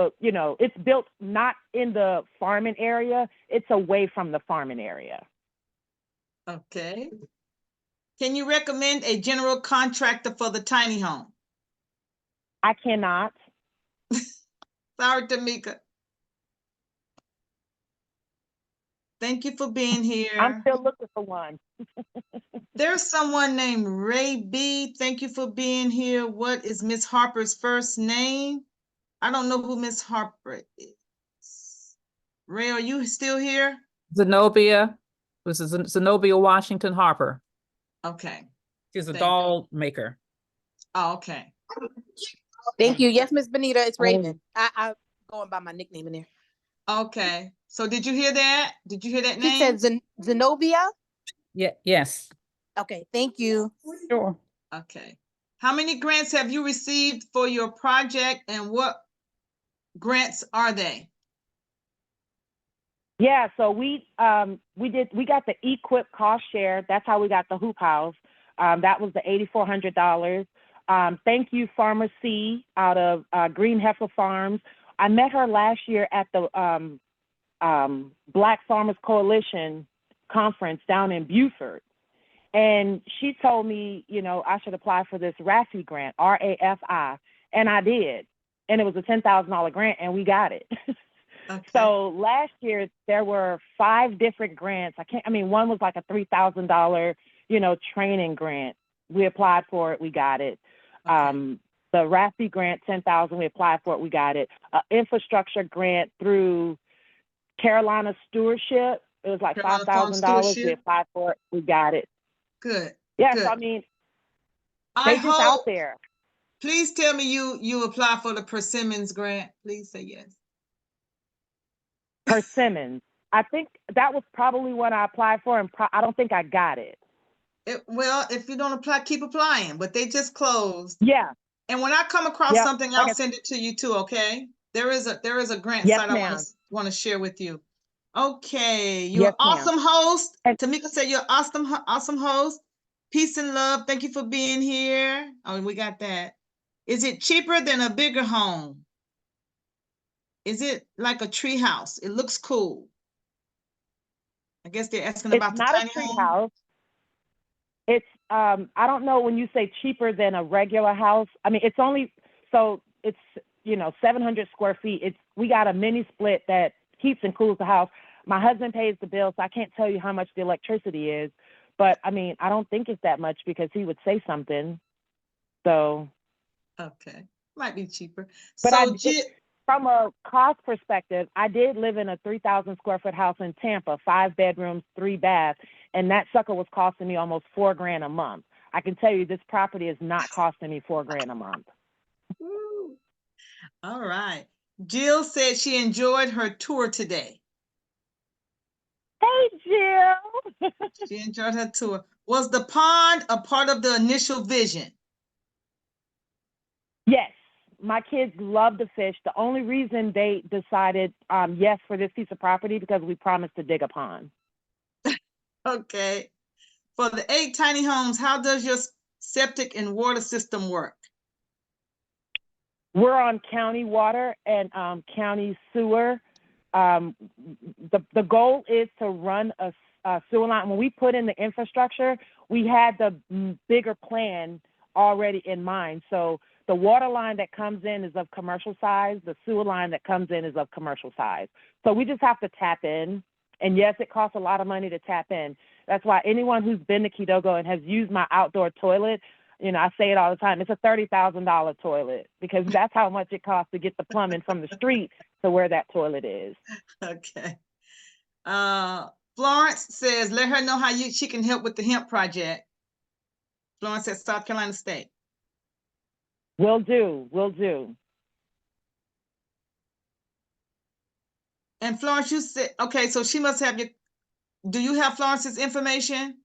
it's built not in the farming area, it's away from the farming area. Okay. Can you recommend a general contractor for the tiny home? I cannot. Sorry, Tamika. Thank you for being here. I'm still looking for one. There's someone named Ray B. Thank you for being here. What is Miss Harper's first name? I don't know who Miss Harper is. Ray, are you still here? Zenobia. This is Zenobia Washington Harper. Okay. She's a Thank doll maker. Oh, okay. Thank you. Yes, Miss Benita, it's Raven. I'm going by my nickname in there. Okay. So did you hear that? Did you hear that She name? said Zenobia. Yeah, yes. Okay, thank you. Sure. Okay. How many grants have you received for your project and what grants are they? Yeah, so we got the equip cost share. That's how we got the hoop house. That was the $8,400. Thank you, FarmaSIS out of Green Heifer Farms. I met her last year at the Black Farmers Coalition conference down in Beaufort. And she told me, you know, I should apply for this RAFI grant, RAFI, and I did. And it was a $10,000 grant, and we got it. Okay. So last year there were 5 different grants. One was like a $3,000, you know, training grant. We applied for it, we got it. Okay. The RAFI grant, $10,000, we applied for it, we got it. Infrastructure grant through Carolina Stewardship, it was like Carolina Farm $5,000. We Stewardship. applied for it, we got it. Good. Yes, Good. I mean, I they just out hope, there. please tell me you apply for the Persimmons grant. Please say yes. Persimmons. I think that was probably what I applied for, and I don't think I got it. Well, if you don't apply, keep applying, but they just closed. Yeah. And when I come across Yep. something, I'll send it to you too, okay? There is a grant Yes, site I ma'am. want to share with you. Okay, you're Yes, an ma'am. awesome host. And- Tamika said you're awesome host. Peace and love. Thank you for being here. Oh, we got that. Is it cheaper than a bigger home? Is it like a tree house? It looks cool. I guess they're asking about It's the not a tiny tree home. house. It's I don't know, when you say cheaper than a regular house. I mean, it's 700 square feet. We got a mini split that heats and cools the house. My husband pays the bill, so I can't tell you how much the electricity is. But I mean, I don't think it's that much because he would say something. So. Okay, might be cheaper. But So from a cost perspective, I did live in a 3,000 square foot house in Tampa, 5 bedrooms, 3 baths, and that sucker was costing me almost $4,000 a month. I can tell you this property is not costing me $4,000 a month. Woo. All right. Jill said she enjoyed her tour today. Hey, Jill. She enjoyed her tour. Was the pond a part of the initial vision? Yes. My kids love to fish. The only reason they decided yes for this piece of property because we promised to dig a pond. Okay. For the 8 tiny homes, how does your septic and water system work? We're on county water and county sewer. The goal is to run a sewer line. When we put in the infrastructure, we had the bigger plan already in mind. So the water line that comes in is of commercial size. The sewer line that comes in is of commercial size. So we just have to tap in. And yes, it costs a lot of money to tap in. That's why anyone who's been to Kidogo and has used my outdoor toilet, I say it all the time, it's a $30,000 toilet because that's how much it costs to get the plumbing from the street to where that toilet is. Okay. Florence says, let her know how she can help with the hemp project. Florence at South Carolina State. Will do. And Florence, you said, okay, so she must have do you have Florence's information?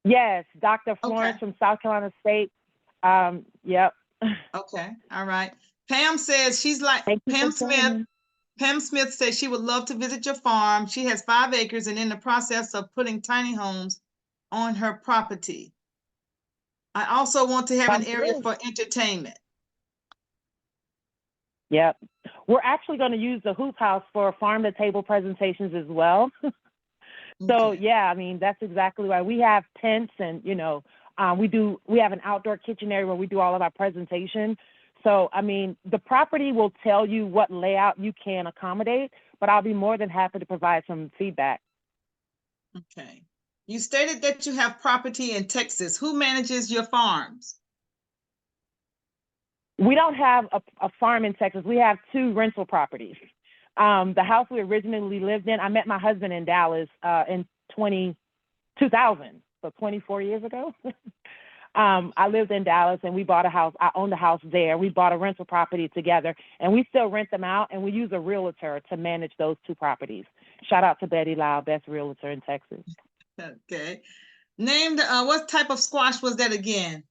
Yes, Dr. Florence from South Carolina State. Yep. Okay, all right. Pam says she's like, Pam Smith says she would love to visit your farm. She has 5 acres and in the process of putting tiny homes on her property. I also want to have an area for entertainment. Yep. We're actually going to use the hoop house for farm-to-table presentations as well. So, yeah, I mean, that's exactly why we have tents and, we have an outdoor kitchen area where we do all of our presentation. So, I mean, the property will tell you what layout you can accommodate, but I'll be more than happy to provide some feedback. Okay. You stated that you have property in Texas. Who manages your farms? We don't have a farm in Texas. We have 2 rental properties. The house we originally lived in, I met my husband in Dallas in 2000, so 24 years ago. I lived in Dallas and we bought a house. I owned a house there. We bought a rental property together and we still rent them out and we use a realtor to manage those 2 properties. Shout out to Betty Lau, best realtor in Texas. Okay. Name what type of squash was that again?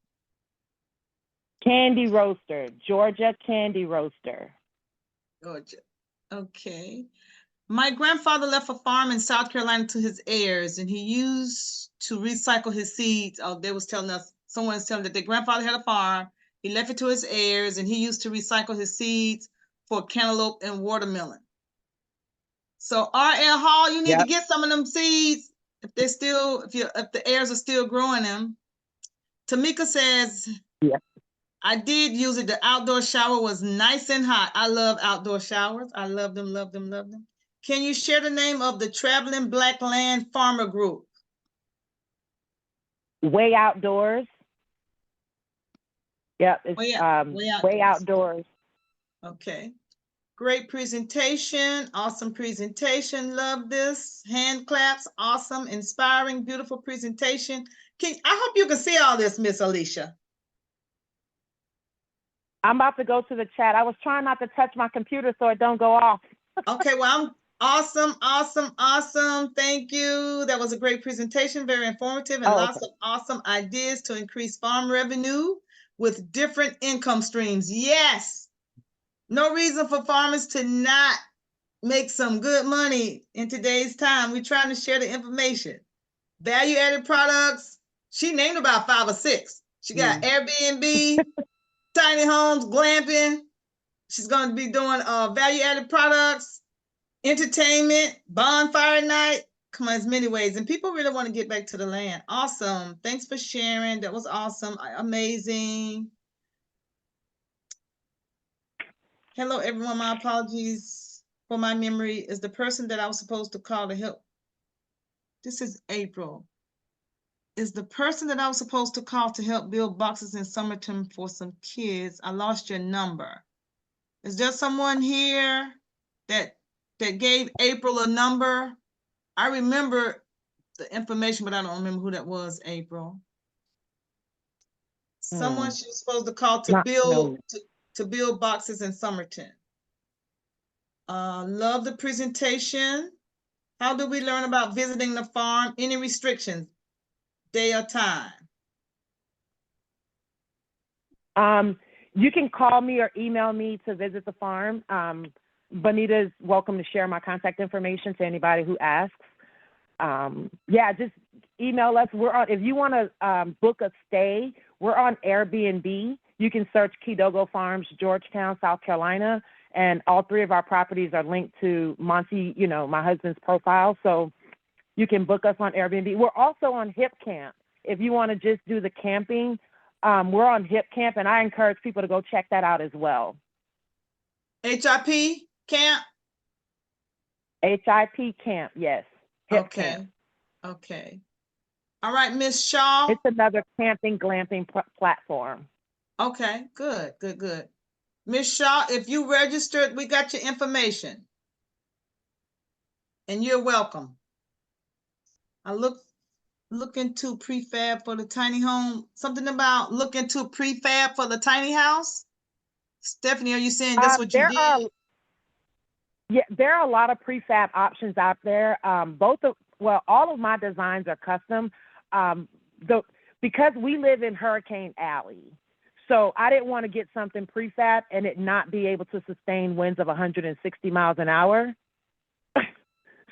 Candy roaster, Georgia candy roaster. Georgia. Okay. My grandfather left a farm in South Carolina to his heirs, and he used to recycle his seeds. Oh, they was telling us, someone's telling that their grandfather had a farm. He left it to his heirs, and he used to recycle his seeds for cantaloupe and watermelon. So R.L. Hall, you need to Yep. get some of them seeds if they're still, if the heirs are still growing them. Tamika says, Yep. I did use it. The outdoor shower was nice and hot. I love outdoor showers. I love them, love them, love them. Can you share the name of the Traveling Black Land Farmer Group? Way Outdoors. Yep, it's Way Outdoors. Okay. Great presentation. Awesome presentation. Love this. Hand claps. Awesome. Inspiring. Beautiful presentation. I hope you can see all this, Miss Allissia. I'm about to go to the chat. I was trying not to touch my computer so it don't go off. Okay, well, I'm awesome, awesome, awesome. Thank you. That was a great presentation, very informative, and lots of awesome ideas to increase farm revenue with different income streams. Yes. No reason for farmers to not make some good money in today's time. We're trying to share the information. Value-added products. She named about 5 or 6. She got Airbnb, tiny homes, glamping. She's going to be doing value-added products, entertainment, bonfire night. Come on, there's many ways. And people really want to get back to the land. Awesome. Thanks for sharing. That was awesome. Amazing. Hello, everyone. My apologies for my memory. Is the person that I was supposed to call to help? This is April. Is the person that I was supposed to call to help build boxes in Summerton for some kids? I lost your number. Is there someone here that gave April a number? I remember the information, but I don't remember who that was, April. Someone she was supposed to call to build boxes in Summerton. Love the presentation. How do we learn about visiting the farm? Any restrictions, day or time? You can call me or email me to visit the farm. Bonita's welcome to share my contact information to anybody who asks. Yeah, just email us. We're on, if you want to book a stay, we're on Airbnb. You can search Kidogo Farms, Georgetown, South Carolina, and all 3 of our properties are linked to Monty, my husband's profile. So you can book us on Airbnb. We're also on Hip Camp. If you want to just do the camping, we're on Hip Camp, and I encourage people to go check that out as well. HIP Camp? HIP Camp, yes. Hip Camp. Okay. All right, Miss Shaw. It's another camping, glamping platform. Okay, good. Miss Shaw, if you registered, we got your information. And you're welcome. I look into prefab for the tiny home. Something about look into prefab for the tiny house? Stephanie, are you saying that's what you did? There are a lot of prefab options out there. All of my designs are custom. Because we live in Hurricane Alley, so I didn't want to get something prefab and it not be able to sustain winds of 160 miles an hour.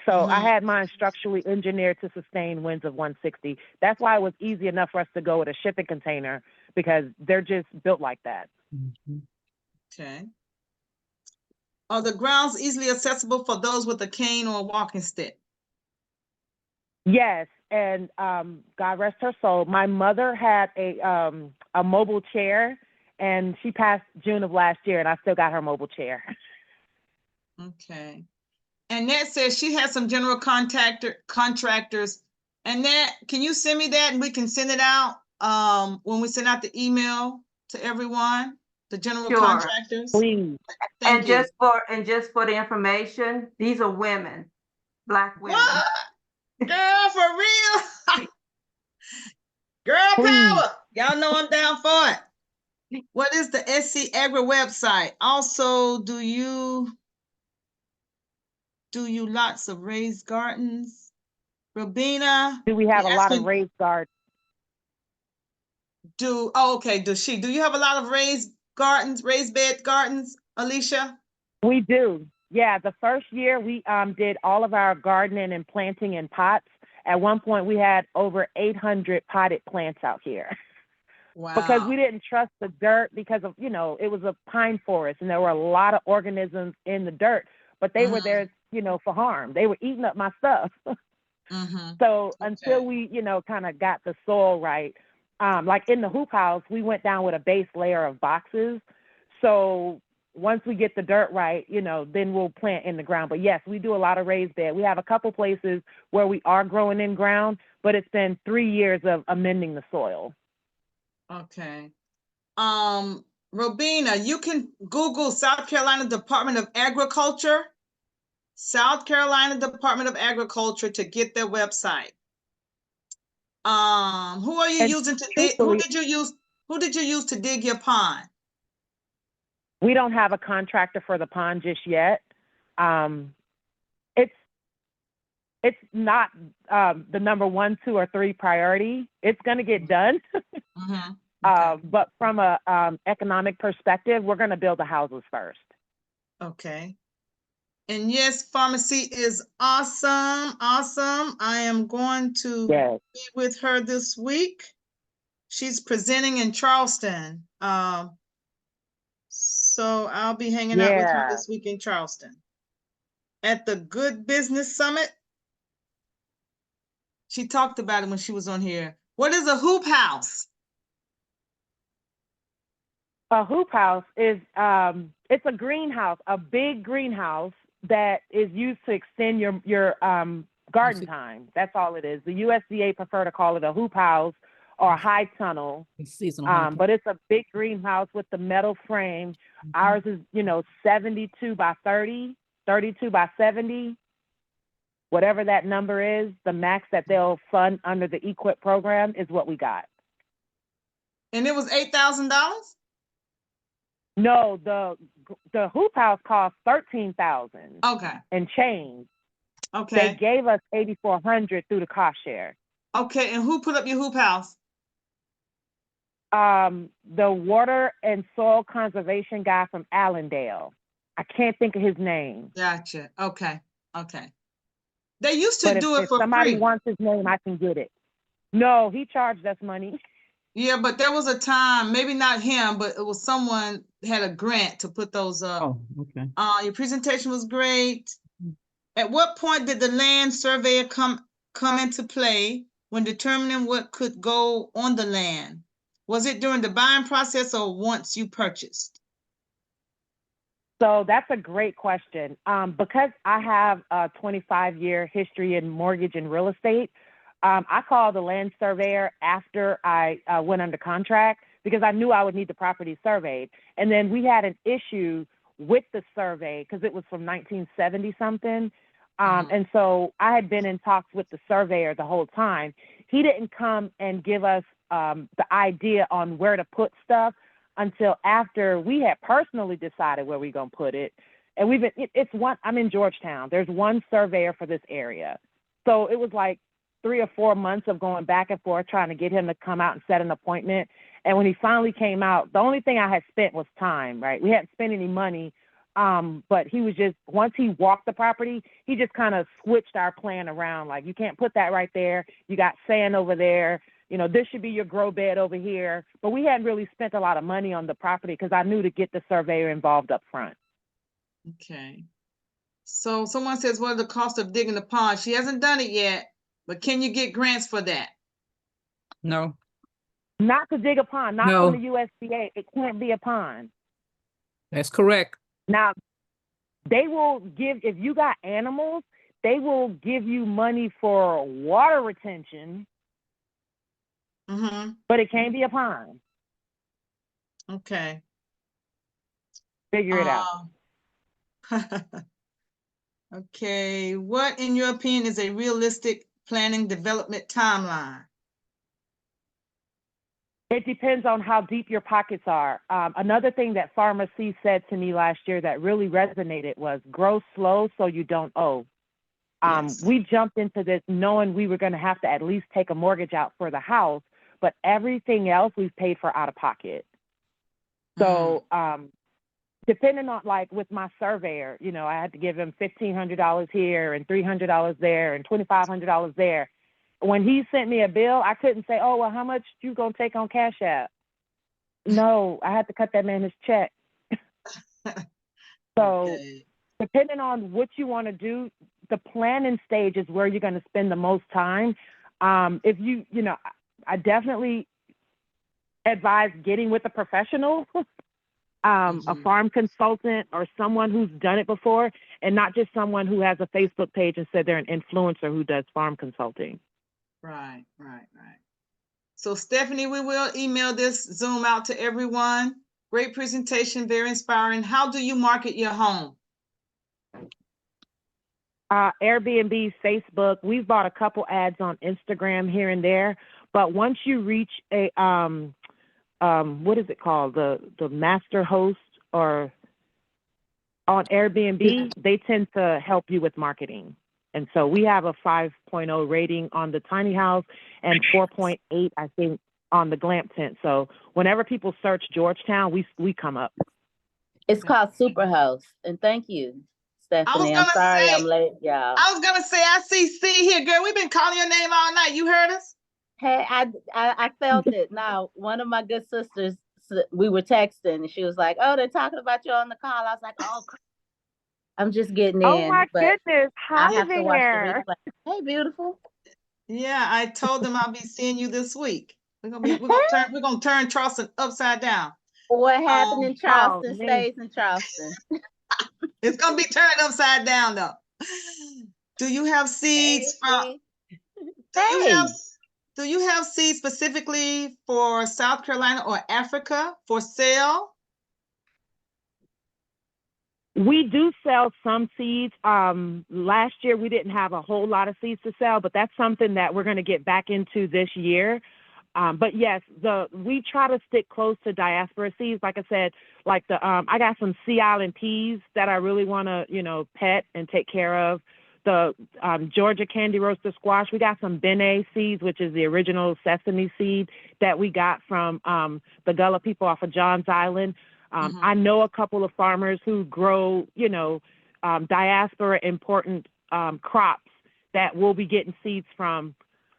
So I had mine structurally engineered to sustain winds of 160. That's why it was easy enough for us to go with a shipping container, because they're just built like that. Okay. Are the grounds easily accessible for those with a cane or a walking stick? Yes, and God rest her soul, my mother had a mobile chair, and she passed June of last year, and I still got her mobile chair. Okay. Annette says she has some general contractors. Annette, can you send me that and we can send it out when we send out the email to everyone, the general contractors? Please. Thank you. Just for the information, these are women, Black women. What? Girl, for real? Girl power. Y'all know I'm down for it. What is the SC Agri website? Also, do you lots of raised gardens? Robina. Do we have a lot of raised gardens? Do you have a lot of raised bed gardens, Allissia? We do. Yeah, the first year we did all of our gardening and planting in pots. At one point we had over 800 potted plants out here. Wow. Because we didn't trust the dirt because of, it was a pine forest and there were a lot of organisms in the dirt, but they were there for harm. They were eating up my stuff. Mm-hmm. So until Okay. we, kind of got the soil right, like in the hoop house, we went down with a base layer of boxes. So once we get the dirt right, then we'll plant in the ground. But yes, we do a lot of raised bed. We have a couple places where we are growing in ground, but it's been 3 years of amending the soil. Okay. Robina, you can Google South Carolina Department of Agriculture. South Carolina Department of Agriculture to get their website. Who are you And using to dig? Who truthfully, did you use to dig your pond? we don't have a contractor for the pond just yet. It's not the number 1, 2, or 3 priority. It's going to get done. Mm-hmm. Okay. But from a economic perspective, we're going to build the houses first. Okay. And yes, pharmacy is awesome. Awesome. I am going to Yes. be with her this week. She's presenting in Charleston. So I'll be hanging out with her this week in Charleston. At the Good Business Summit. She talked about it when she was on here. What is a hoop house? A hoop house is it's a greenhouse, a big greenhouse that is used to extend your garden time. That's all it is. The USDA prefer to call it a hoop house or a high tunnel. Seasonal. But it's a big greenhouse with the metal frame. Ours is 72 by 30, 32 by 70. Whatever that number is, the max that they'll fund under the EQIP program is what we got. And it was $8,000? No, the hoop house cost $13,000. Okay. And change. Okay. They gave us $8,400 through the cost share. Okay, and who put up your hoop house? The water and soil conservation guy from Allendale. I can't think of his name. Gotcha. Okay. Okay. They used to But do it if for somebody free. wants his name, I can get it. No, he charged us money. Yeah, but there was a time, maybe not him, but it was someone had a grant to put those up. Oh, okay. Your presentation was great. At what point did the land surveyor come into play when determining what could go on the land? Was it during the buying process or once you purchased? So that's a great question. Because I have a 25-year history in mortgage and real estate, I called the land surveyor after I went under contract because I knew I would need the property surveyed. And then we had an issue with the survey because it was from 1970 something. And so I had been in talks with the surveyor the whole time. He didn't come and give us the idea on where to put stuff until after we had personally decided where we're going to put it. And I'm in Georgetown. There's one surveyor for this area. So it was like 3 or 4 months of going back and forth trying to get him to come out and set an appointment. And when he finally came out, the only thing I had spent was time, right? We hadn't spent any money. But he was just, once he walked the property, he just kind of switched our plan around. Like, you can't put that right there. You got sand over there. This should be your grow bed over here. But we hadn't really spent a lot of money on the property because I knew to get the surveyor involved up front. Okay. So someone says, what are the cost of digging the pond? She hasn't done it yet, but can you get grants for that? No. Not to dig a pond, not No. from the USDA. It can't be a pond. That's correct. Now, they will give, if you got animals, they will give you money for water retention, but it can't be a pond. Okay. Figure it out. Okay. What, in your opinion, is a realistic planning development timeline? It depends on how deep your pockets are. Another thing that FarmaSIS said to me last year that really resonated was grow slow so you don't owe. Yes. We jumped into this knowing we were going to have to at least take a mortgage out for the house, but everything else we've paid for out of pocket. So depending on, like with my surveyor, I had to give him $1,500 here and $300 there and $2,500 there. When he sent me a bill, I couldn't say, oh, well, how much you going to take on Cash App? No, I had to cut that man his check. So depending on what you want to do, the planning stage is where you're going to spend the most time. If I definitely advise getting with a professional, a farm consultant or someone who's done it before, and not just someone who has a Facebook page and said they're an influencer who does farm consulting. Right. So Stephanie, we will email this Zoom out to everyone. Great presentation, very inspiring. How do you market your home? Airbnb, Facebook. We've bought a couple ads on Instagram here and there, but once you reach a what is it called? The master host or on Airbnb, they tend to help you with marketing. And so we have a 5.0 rating on the tiny house and 4.8, I think, on the glamp tent. So whenever people search Georgetown, we come up. It's called Superhouse. And thank you, Stephanie. I'm sorry I'm late, y'all. I was gonna say, I see C here, girl. We've been calling your name all night. You heard us? Hey, I felt it. Now, one of my good sisters, we were texting, and she was like, "Oh, they're talking about you on the call." I was like, "Oh, crap. I'm just getting in." Oh my goodness! Hi I have to watch the there. replay. Hey, beautiful. Yeah, I told them I'll be seeing you this week. We're gonna turn Charleston upside down. What happened in Charleston man. stays in Charleston. It's gonna be turned upside down though. Do you have seeds from? Do you have seeds specifically for South Carolina or Africa for sale? We do sell some seeds. Last year we didn't have a whole lot of seeds to sell, but that's something that we're going to get back into this year. But yes, we try to stick close to diaspora seeds. Like I said, like I got some Sea Island peas that I really want to, pet and take care of. The Georgia candy roasted squash. We got some Bene seeds, which is the original sesame seed that we got from the Gullah people off of Johns Island. I know a couple of farmers who grow, diaspora important crops that we'll be getting seeds from.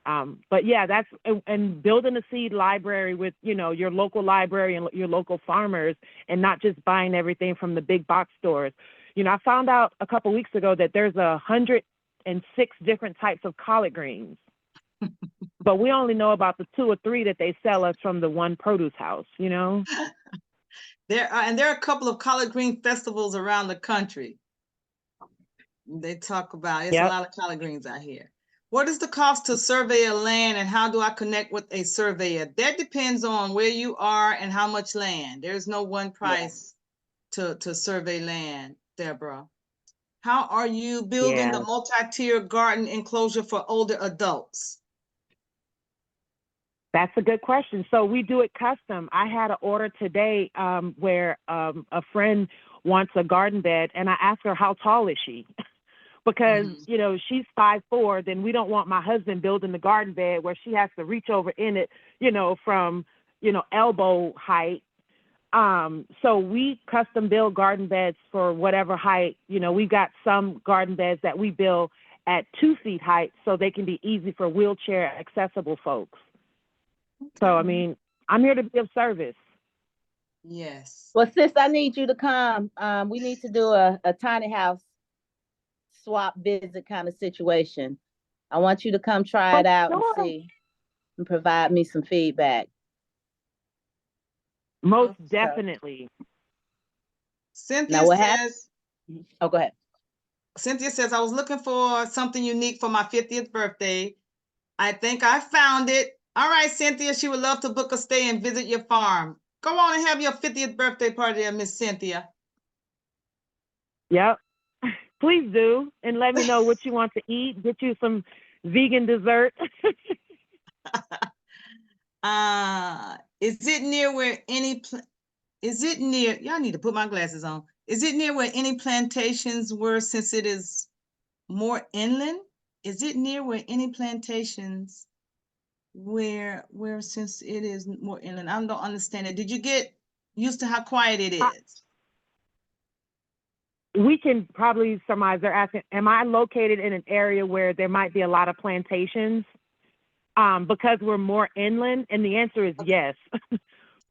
But yeah, and building a seed library with, your local library and your local farmers, and not just buying everything from the big box stores. I found out a couple weeks ago that there's 106 different types of collard greens, but we only know about the 2 or 3 that they sell us from the one produce house, There are a couple of collard green festivals around the country. They talk about it's a lot of collard greens out here. What is the cost to survey a land, and how do I connect with a surveyor? That depends on where you are and how much land. There's no one price to survey land, Deborah. How are you building the multi-tier garden enclosure for older adults? That's a good question. So we do it custom. I had an order today where a friend wants a garden bed, and I asked her, how tall is she? Because, she's 5'4", then we don't want my husband building the garden bed where she has to reach over in it, from, elbow height. So we custom build garden beds for whatever height. We've got some garden beds that we build at 2 feet height so they can be easy for wheelchair accessible folks. So, I'm here to be of service. Yes. Well, sis, I need you to come. We need to do a tiny house swap visit kind of situation. I want you to come try it out and see and provide me some feedback. Most definitely. Cynthia Now, says, oh, go ahead. Cynthia says, I was looking for something unique for my 50th birthday. I think I found it. All right, Cynthia, she would love to book a stay and visit your farm. Go on and have your 50th birthday party there, Miss Cynthia. Yep. Please do. And let me know what you want to eat. Get you some vegan dessert. Is it near where y'all need to put my glasses on. Is it near where any plantations were, since it is more inland? Is it near where any plantations where since it is more inland? I don't understand it. Did you get used to how quiet it is? We can probably surmise they're asking, am I located in an area where there might be a lot of plantations because we're more inland? And the answer is yes.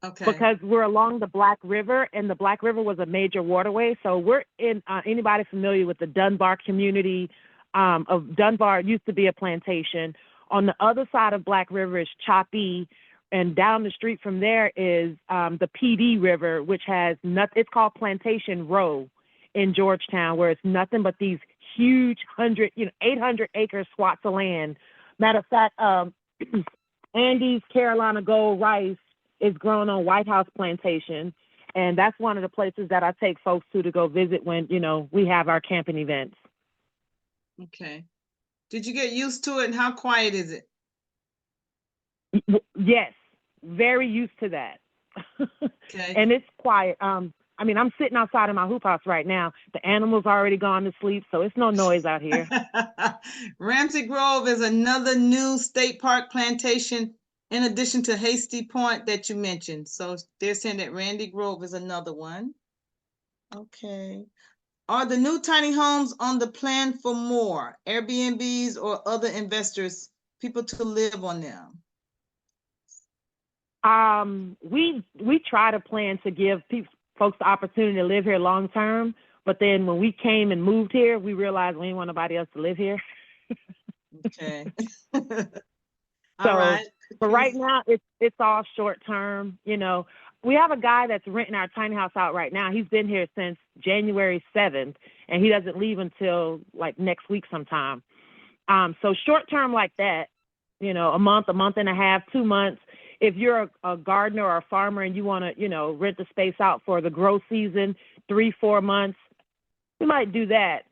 Okay. because we're along the Black River, and the Black River was a major waterway. So we're in, anybody familiar with the Dunbar community of Dunbar used to be a plantation. On the other side of Black River is Choppy, and down the street from there is the PD River, which has nothing. It's called Plantation Row in Georgetown, where it's nothing but these huge 800-acre swaths of land. Matter of fact, Andy's Carolina Gold rice is grown on White House Plantation, and that's one of the places that I take folks to go visit when, we have our camping events. Okay. Did you get used to it, and how quiet is it? Yes, very used to that. Okay. And it's quiet. I'm sitting outside of my hoop house right now. The animals already gone to sleep, so it's no noise out here. Ramsey Grove is another new state park plantation in addition to Hasty Point that you mentioned. So they're saying that Randy Grove is another one. Okay. Are the new tiny homes on the plan for more Airbnbs or other investors, people to live on them? We try to plan to give folks the opportunity to live here long term, but then when we came and moved here, we realized we didn't want nobody else to live here. Okay. So, All right. but right now it's all short term. We have a guy that's renting our tiny house out right now. He's been here since January 7th, and he doesn't leave until like next week sometime. So short term like that, a month and a half, 2 months. If you're a gardener or a farmer and you want to, rent the space out for the grow season, 3-4 months, you might do that.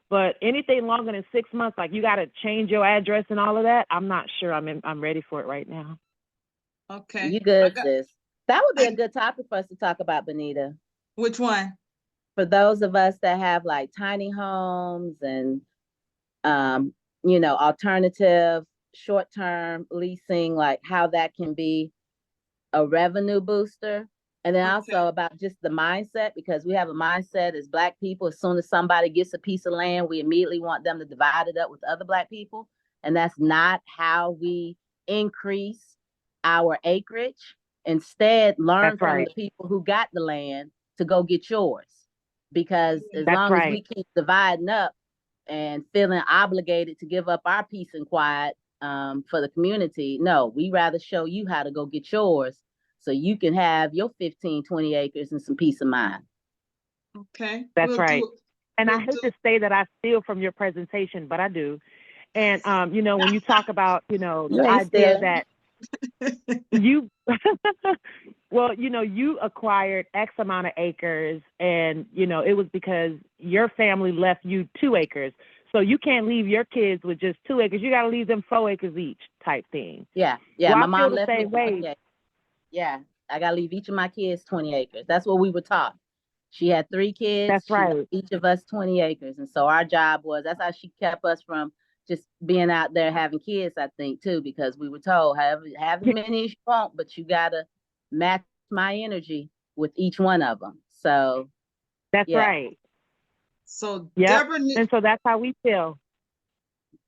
But anything longer than 6 months, like you got to change your address and all of that, I'm not sure I'm ready for it right now. Okay. You good, sis. That would be a good topic for us to talk about, Benita. Which one? For those of us that have like tiny homes and, alternative short-term leasing, like how that can be a revenue booster. And then also about just the mindset, because we have a mindset as Black people, as soon as somebody gets a piece of land, we immediately want them to divide it up with other Black people. And that's not how we increase our acreage. Instead, learn from the people who got the land to go get yours. Because as long as we keep dividing up and feeling obligated to give up our peace and quiet for the community, no, we rather show you how to go get yours so you can have your 15, 20 acres and some peace of mind. Okay. That's right. And I hate to say that I steal from your presentation, but I do. And, when you talk about, the idea that you, you acquired X amount of acres and, it was because your family left you 2 acres. So you can't leave your kids with just 2 acres. You got to leave them 4 acres each type thing. Yeah. Well, my I mom feel the left me same way. Yeah. I got to leave each of my kids 20 acres. That's what we were taught. She had 3 kids. That's right. She left each of us 20 acres. And so our job was, that's how she kept us from just being out there having kids, I think, too, because we were told, have as many as you want, but you got to match my energy with each one of them. So that's right. So Deborah, and so that's how we feel.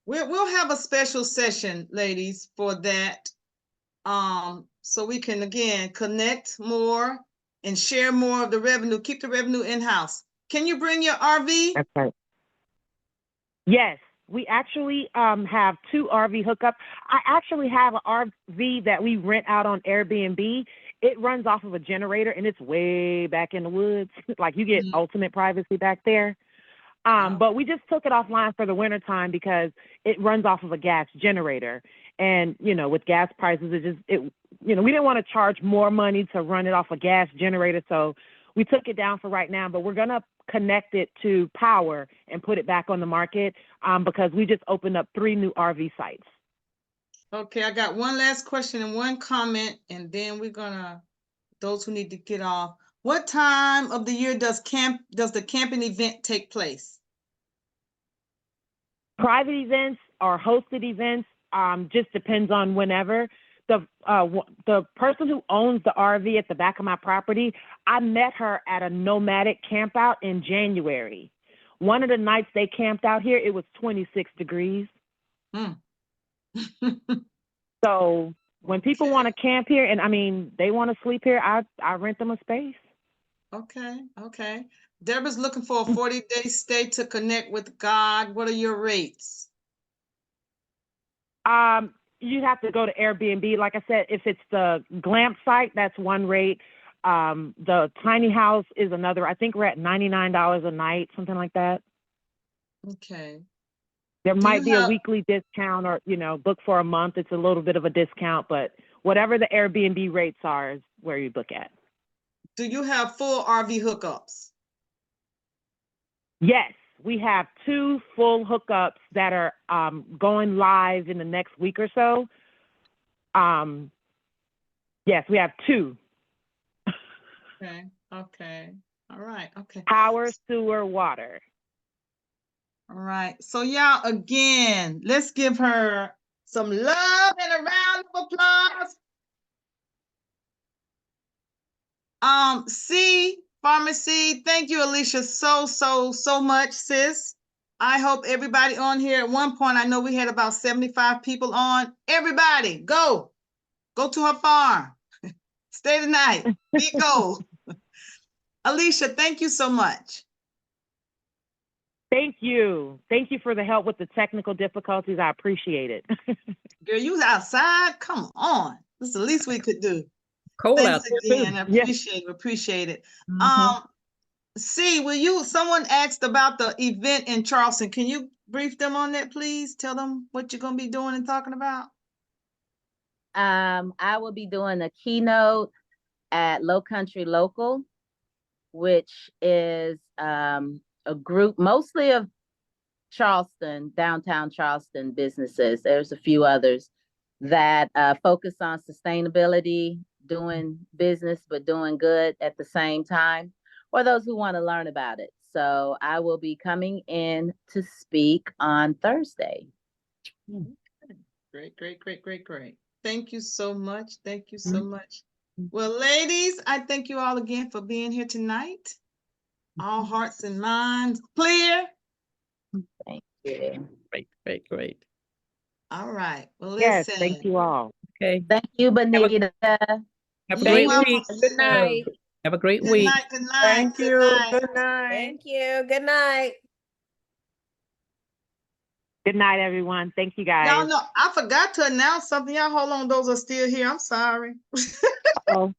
We'll have a special session, ladies, for that. So we can again connect more and share more of the revenue, keep the revenue in-house. Can you bring your RV? That's right. Yes, we actually have 2 RV hookups. I actually have an RV that we rent out on Airbnb. It runs off of a generator and it's way back in the woods. Like you get ultimate privacy back there. But we just took it offline for the wintertime because it runs off of a gas generator. And, with gas prices, we didn't want to charge more money to run it off a gas generator. So we took it down for right now, but we're going to connect it to power and put it back on the market because we just opened up 3 new RV sites. Okay, I got one last question and one comment, and then we're gonna, those who need to get off. What time of the year does the camping event take place? Private events or hosted events just depends on whenever. The person who owns the RV at the back of my property, I met her at a nomadic camp out in January. One of the nights they camped out here, it was 26 degrees. So when people want to camp here, and I mean, they want to sleep here, I rent them a space. Okay, okay. Deborah's looking for a 40-day stay to connect with God. What are your rates? You have to go to Airbnb. Like I said, if it's the glamp site, that's one rate. The tiny house is another. I think we're at $99 a night, something like that. Okay. There Do might you be a have- weekly discount, or, you know, book for a month. It's a little bit of a discount, but whatever the Airbnb rates are is where you book at. Do you have full RV hookups? Yes, we have 2 full hookups that are going live in the next week or so. Yes, we have 2. Okay, okay. All right, okay. Power, sewer, water. All right. So y'all, again, let's give her some love and a round of applause. FarmaSIS, thank you, Allissia, so much, sis. I hope everybody on here, at one point, I know we had about 75 people on. Everybody, go to her farm. Stay the night. Be gold. Allissia, thank you so much. Thank you. Thank you for the help with the technical difficulties. I appreciate it. Girl, you was outside? Come on. This is the least we could do. Cold Thanks out there again. too. I Yes. appreciate it. Mhm. Someone asked about the event in Charleston. Can you brief them on that, please? Tell them what you're gonna be doing and talking about. I will be doing a keynote at Low Country Local, which is a group mostly of Charleston, downtown Charleston businesses. There's a few others that focus on sustainability, doing business, but doing good at the same time, or those who want to learn about it. So I will be coming in to speak on Thursday. Great. Thank you so much. Thank you so much. Well, ladies, I thank you all again for being here tonight. All hearts and minds clear. Thank you. Great. All right. Well, Yes, listen. thank you all. Okay. Thank you, Benita. Have a You're great welcome, week. sis. Good night. Have a great Good week. night. Good night. Thank Good you. night. Good night. Thank you. Good night. Good night, everyone. Thank you, Y'all guys. know I forgot to announce something. Y'all hold on, those are still here. I'm sorry. Oh,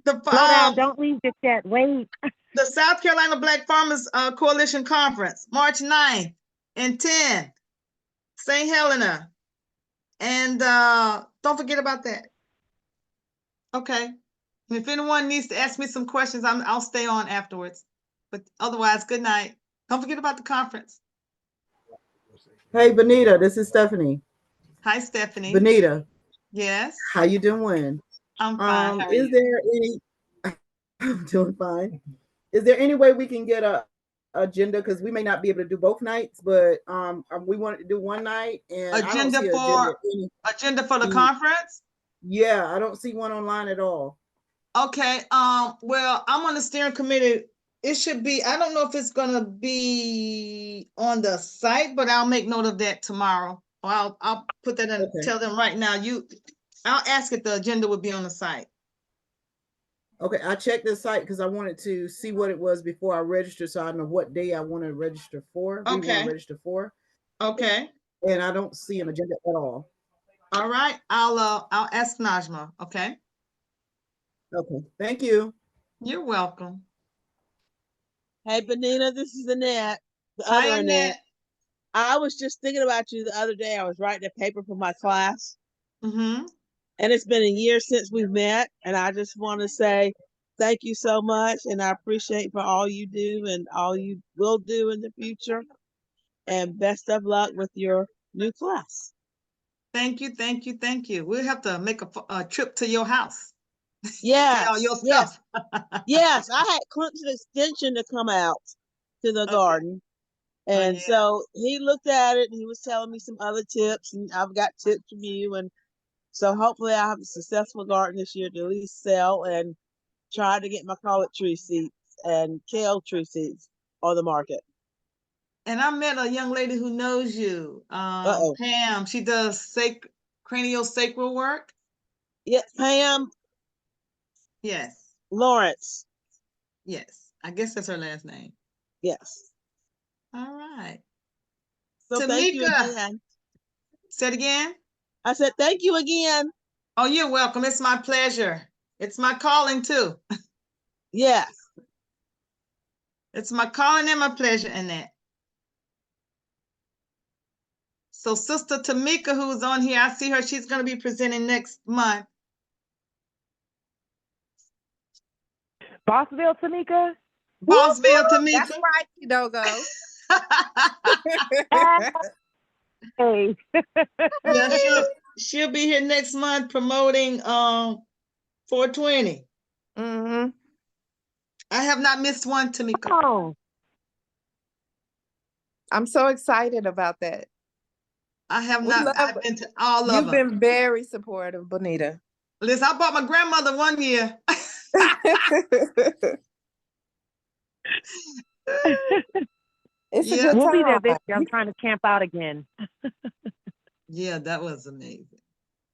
The slow down. Don't leave just yet. Wait. the South Carolina Black Farmers Coalition Conference, March 9th and 10th, St. Helena. And don't forget about that. Okay. And if anyone needs to ask me some questions, I'll stay on afterwards. But otherwise, good night. Don't forget about the conference. Hey, Benita, this is Stephanie. Hi, Stephanie. Benita, Yes, how you doing? I'm fine. How are Is you? there any? I'm doing fine. Is there any way we can get a agenda? Because we may not be able to do both nights, but we wanted to do one night, and I don't Agenda see for any. agenda for the conference? Yeah, I don't see one online at all. Okay. Well, I'm on the steering committee. It should be, I don't know if it's gonna be on the site, but I'll make note of that tomorrow. Or I'll put that in, Okay. tell them right now. I'll ask if the agenda will be on the site. Okay, I checked the site because I wanted to see what it was before I registered, so I know what day I want to register for. We want Okay. to register for, Okay. and I don't see an agenda at all. All right. I'll ask Najma. Okay. Okay, thank you. You're welcome. Hey, Benita, this is Annette. The Hi, other Annette. I was just thinking about you the other day. I was writing a paper for my class, Mm-hmm. and it's been a year since we've met. And I just want to say thank you so much, and I appreciate for all you do and all you will do in the future. And best of luck with your new class. Thank you. We'll have to make a trip to your house. Yes, See all your yes, stuff. yes. I had Clemson Extension to come out to the Okay. garden. And yeah. so he looked at it and he was telling me some other tips, and I've got tips from you. And so hopefully I'll have a successful garden this year to at least sell and try to get my collard tree seeds and kale tree seeds on the market. And I met a young lady who knows you, Uh-oh. Pam. She does craniosacral work. Yeah, Pam Yes, Lawrence. yes. I guess that's her last name. Yes. All right. So thank you Tamika, again. say it again. I said thank you again. Oh, you're welcome. It's my pleasure. It's my calling too. Yes. It's my calling and my pleasure in that. So Sister Tamika, who's on here, I see her. She's going to be presenting next month. Bossville, Tamika? Bossville That's Tamika. right, Kidogo. Hey. Yeah, she'll be here next month promoting 420. Mm-hmm. I have not missed one, Tamika. Oh, I'm so excited about that. I have We not. love I've been to all of You've them. been very supportive, Bonita. Listen, I bought my grandmother one year. It's a Yeah. good we'll be there time. this year. I'm trying to camp out again. Yeah, that was amazing.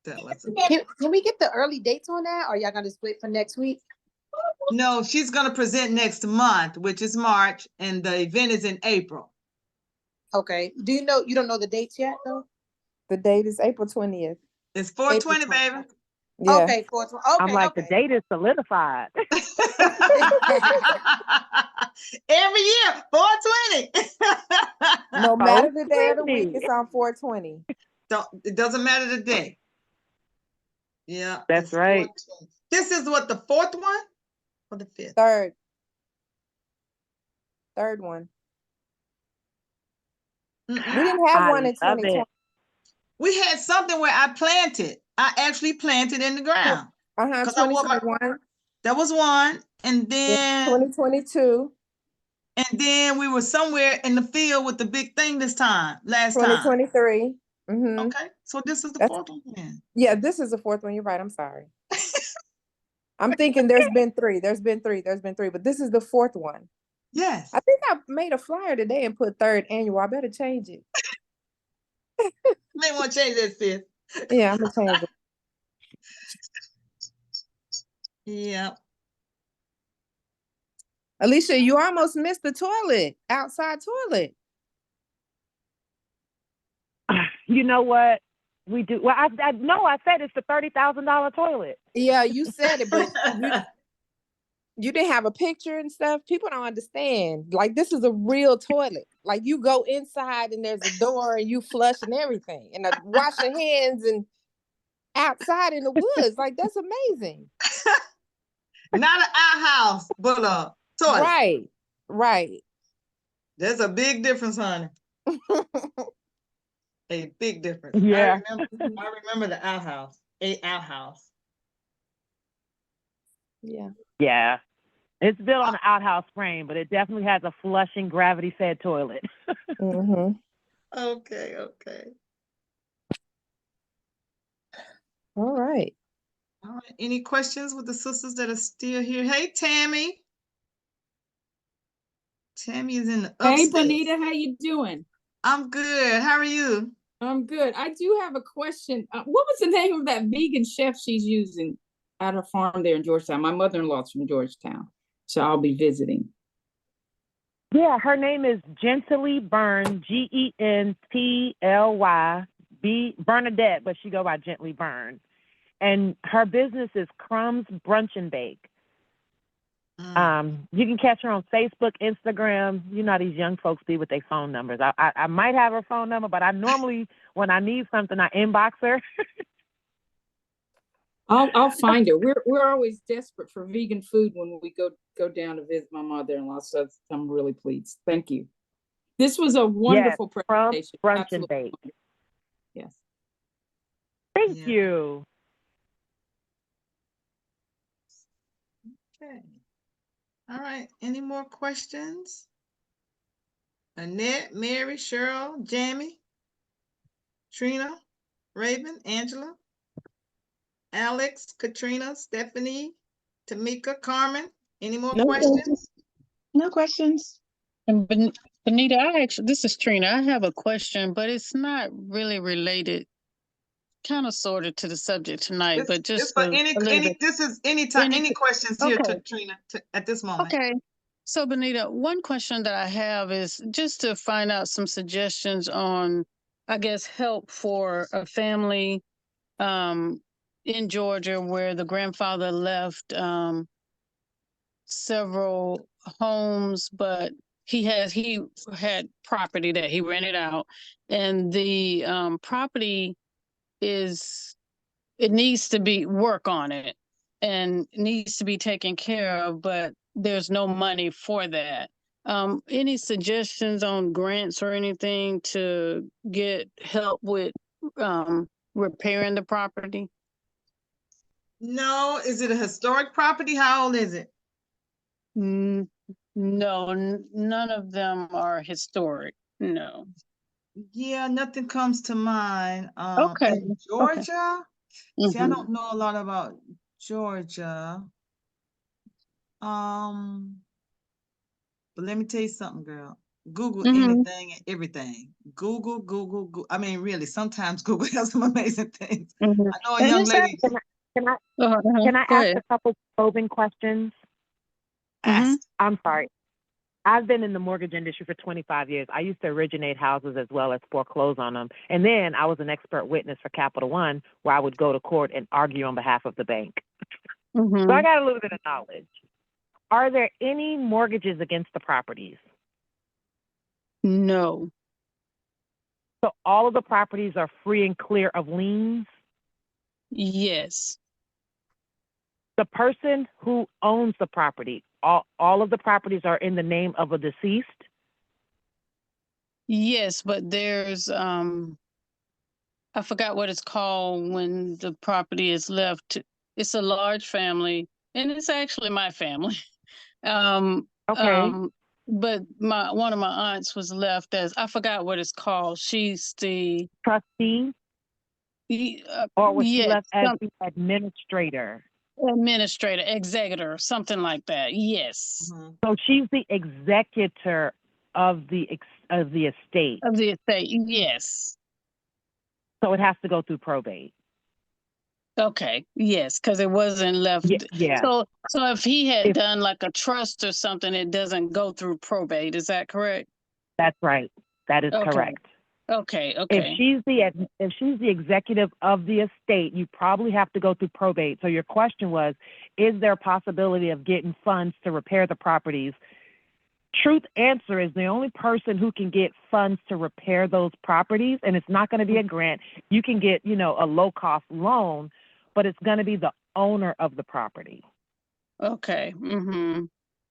That was amazing. Can we get the early dates on that? Or y'all gonna split for next week? No, she's going to present next month, which is March, and the event is in April. Okay. Do you know you don't know the dates yet though? The date is April 20th. It's 420, baby. Yeah. Okay, 4th. Okay, I'm like, okay. the date is solidified. Every year, 420. No matter the day of the 420. week, it's on 420. It doesn't matter the day. Yeah. That's it's right. 420. This is what, the fourth one or the fifth? Third one. Mm-mm. We didn't have I one in love 2020. it. We had something where I planted. I actually planted in the ground. 2021. That was one. And Yeah, then 2022. we were somewhere in the field with the big thing last time. 2023. Mm-hmm. Okay. So this is the fourth one then. Yeah, this is the fourth one. You're right. I'm sorry. I'm thinking there's been three, but this is the fourth one. Yes. I think I made a flyer today and put third annual. I better change it. May want to change that, sis. Yeah, I'm gonna change it. Yep. Allissia, you almost missed the outside toilet. You know what? We do. Well, I said it's the $30,000 toilet. Yeah, you said it, but you didn't have a picture and stuff. People don't understand. Like, this is a real toilet. Like, you go inside and there's a door and you flush and everything, and wash your hands and outside in the woods. Like, that's amazing. Not an outhouse, but a toilet. Right. There's a big difference, honey. A big difference. Yeah. I remember the outhouse. A outhouse. Yeah. Yeah. It's built on an outhouse frame, but it definitely has a flushing, gravity-fed toilet. Mm-hmm. Okay. All right. Any questions with the sisters that are still here? Hey, Tammy. Tammy is in the upstairs. Hey, Bonita, how you doing? I'm good. How are you? I'm good. I do have a question. What was the name of that vegan chef she's using at her farm there in Georgetown? My mother-in-law's from Georgetown, so I'll be visiting. Yeah, her name is Gently Burn, Gently, Bernadette, but she go by Gently Burn. And her business is Crumbs Brunch and Bake. You can catch her on Facebook, Instagram. You know how these young folks be with their phone numbers. I might have her phone number, but I normally, when I need something, I inbox her. I'll find her. We're always desperate for vegan food when we go down to visit my mother-in-law, so I'm really pleased. Thank you. This was a wonderful presentation. Brunch and Bake. Yes. Thank you. Okay. All right. Any more questions? Annette, Mary, Cheryl, Jamie, Trina, Raven, Angela, Alex, Katrina, Stephanie, Tamika, Carmen. Any more questions? No questions. And Bonita, this is Trina. I have a question, but it's not really related kind of sorted to the subject tonight, It's, but it's just for a little bit. this is anytime, Any- any questions here Okay. to Trina at this moment. Okay. So, Benita, one question that I have is just to find out some suggestions on, I guess, help for a family in Georgia where the grandfather left several homes, but he had property that he rented out, and the property it needs to be work on it and needs to be taken care of, but there's no money for that. Any suggestions on grants or anything to get help with repairing the property? No, is it a historic property? How old is it? No, none of them are historic. No. Yeah, nothing comes to mind. Okay. In Georgia, see, I Mhm. don't know a lot about Georgia. But let me tell you something, girl. Google anything and everything. Google. I mean, really, sometimes Google has some amazing things. I know a And young it's lady. Can I Go ask ahead. a couple probing questions? Ask. I'm sorry. I've been in the mortgage industry for 25 years. I used to originate houses as well as foreclose on them. And then I was an expert witness for Capital One, where I would go to court and argue on behalf of the bank. So I got a little bit of knowledge. Are there any mortgages against the properties? No. So all of the properties are free and clear of liens? Yes. The person who owns the property, all of the properties are in the name of a deceased? Yes, but there's I forgot what it's called when the property is left. It's a large family, and it's actually my family. Okay. But one of my aunts was left as, I forgot what it's called. She's the trustee, or was she yes, left as the administrator? Administrator, executor, something like that. Yes. So she's the executor of the estate. Of the estate, yes. So it has to go through probate. Okay, yes, because it wasn't left. Yeah. So if he had done like a trust or something, it doesn't go through probate. Is that correct? That's right. That is correct. Okay. If she's the executive of the estate, you probably have to go through probate. So your question was, is there a possibility of getting funds to repair the properties? Truth answer is the only person who can get funds to repair those properties, and it's not going to be a grant. You can get, a low-cost loan, but it's going to be the owner of the property. Okay. And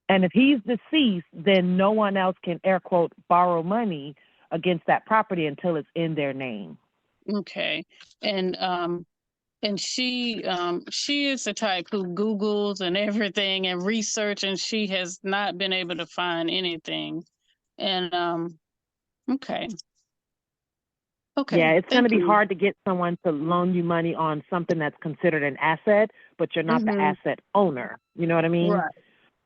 if he's deceased, then no one else can, air quote, borrow money against that property until it's in their name. Okay. And she is the type who Googles and everything and research, and she has not been able to find anything. And okay. Yeah, it's going to be hard to get someone to loan you money on something that's considered an asset, but you're not the asset owner. You know what I mean? Right.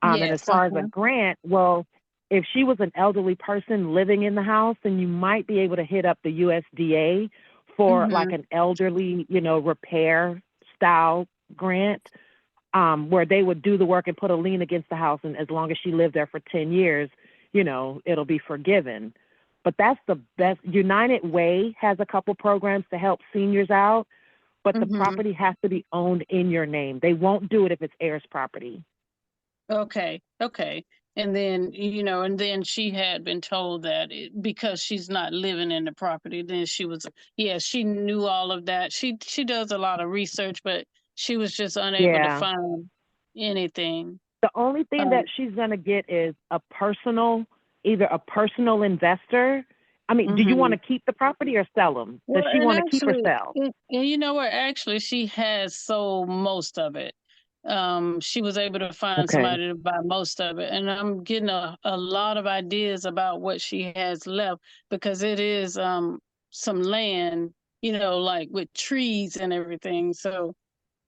And as far as a grant, well, if she was an elderly person living in the house, then you might be able to hit up the USDA for like an elderly, repair style grant, where they would do the work and put a lien against the house. And as long as she lived there for 10 years, it'll be forgiven. But that's the best. United Way has a couple programs to help seniors out, but the property has to be owned in your name. They won't do it if it's heirs property. Okay. And then, and then she had been told that because she's not living in the property, then she knew all of that. She does a lot of research, but she was just unable to find anything. The only thing that she's going to get is either a personal investor. I mean, do you want to keep the property or sell them? Does she want to keep or sell? And you know what? Actually, she has sold most of it. She was able to find somebody to buy most of it. And I'm getting a lot of ideas about what she has left, because it is some land, like with trees and everything. So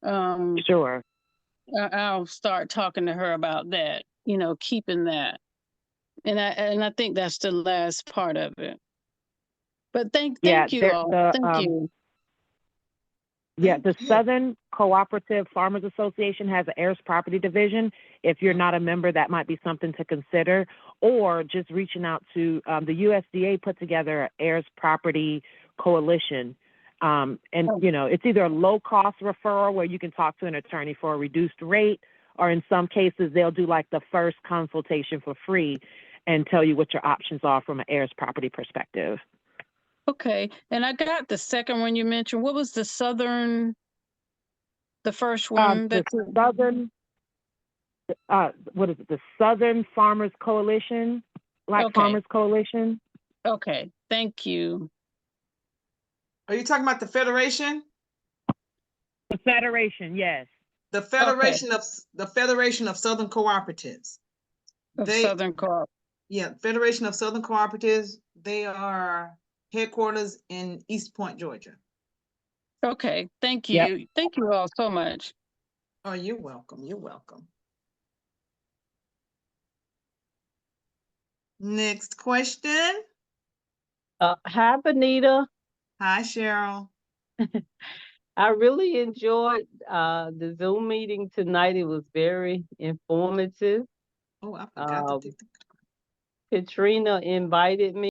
sure. I'll start talking to her about that, keeping that. And I think that's the last part of it. But thank you all. Thank you. Yeah, Thank the you. Southern Cooperative Farmers Association has an heirs property division. If you're not a member, that might be something to consider, or just reaching out to the USDA put together an heirs property coalition. And, you know, it's either a low-cost referral where you can talk to an attorney for a reduced rate, or in some cases, they'll do like the first consultation for free and tell you what your options are from an heirs property perspective. Okay, and I got the second one you mentioned. What was the first one? The Southern, what is it? The Southern Farmers Coalition, Black Farmers Coalition. Okay, thank you. Are you talking about the Federation? The Federation, yes. The Federation of Southern Cooperatives. Southern Co-op. Yeah, Federation of Southern Cooperatives. They are headquarters in East Point, Georgia. Okay, thank you. Yep. Thank you all so much. Oh, you're welcome. You're welcome. Next question. Hi, Benita. Hi, Cheryl. I really enjoyed the Zoom meeting tonight. It was very informative. Oh, I forgot to take the Katrina invited me.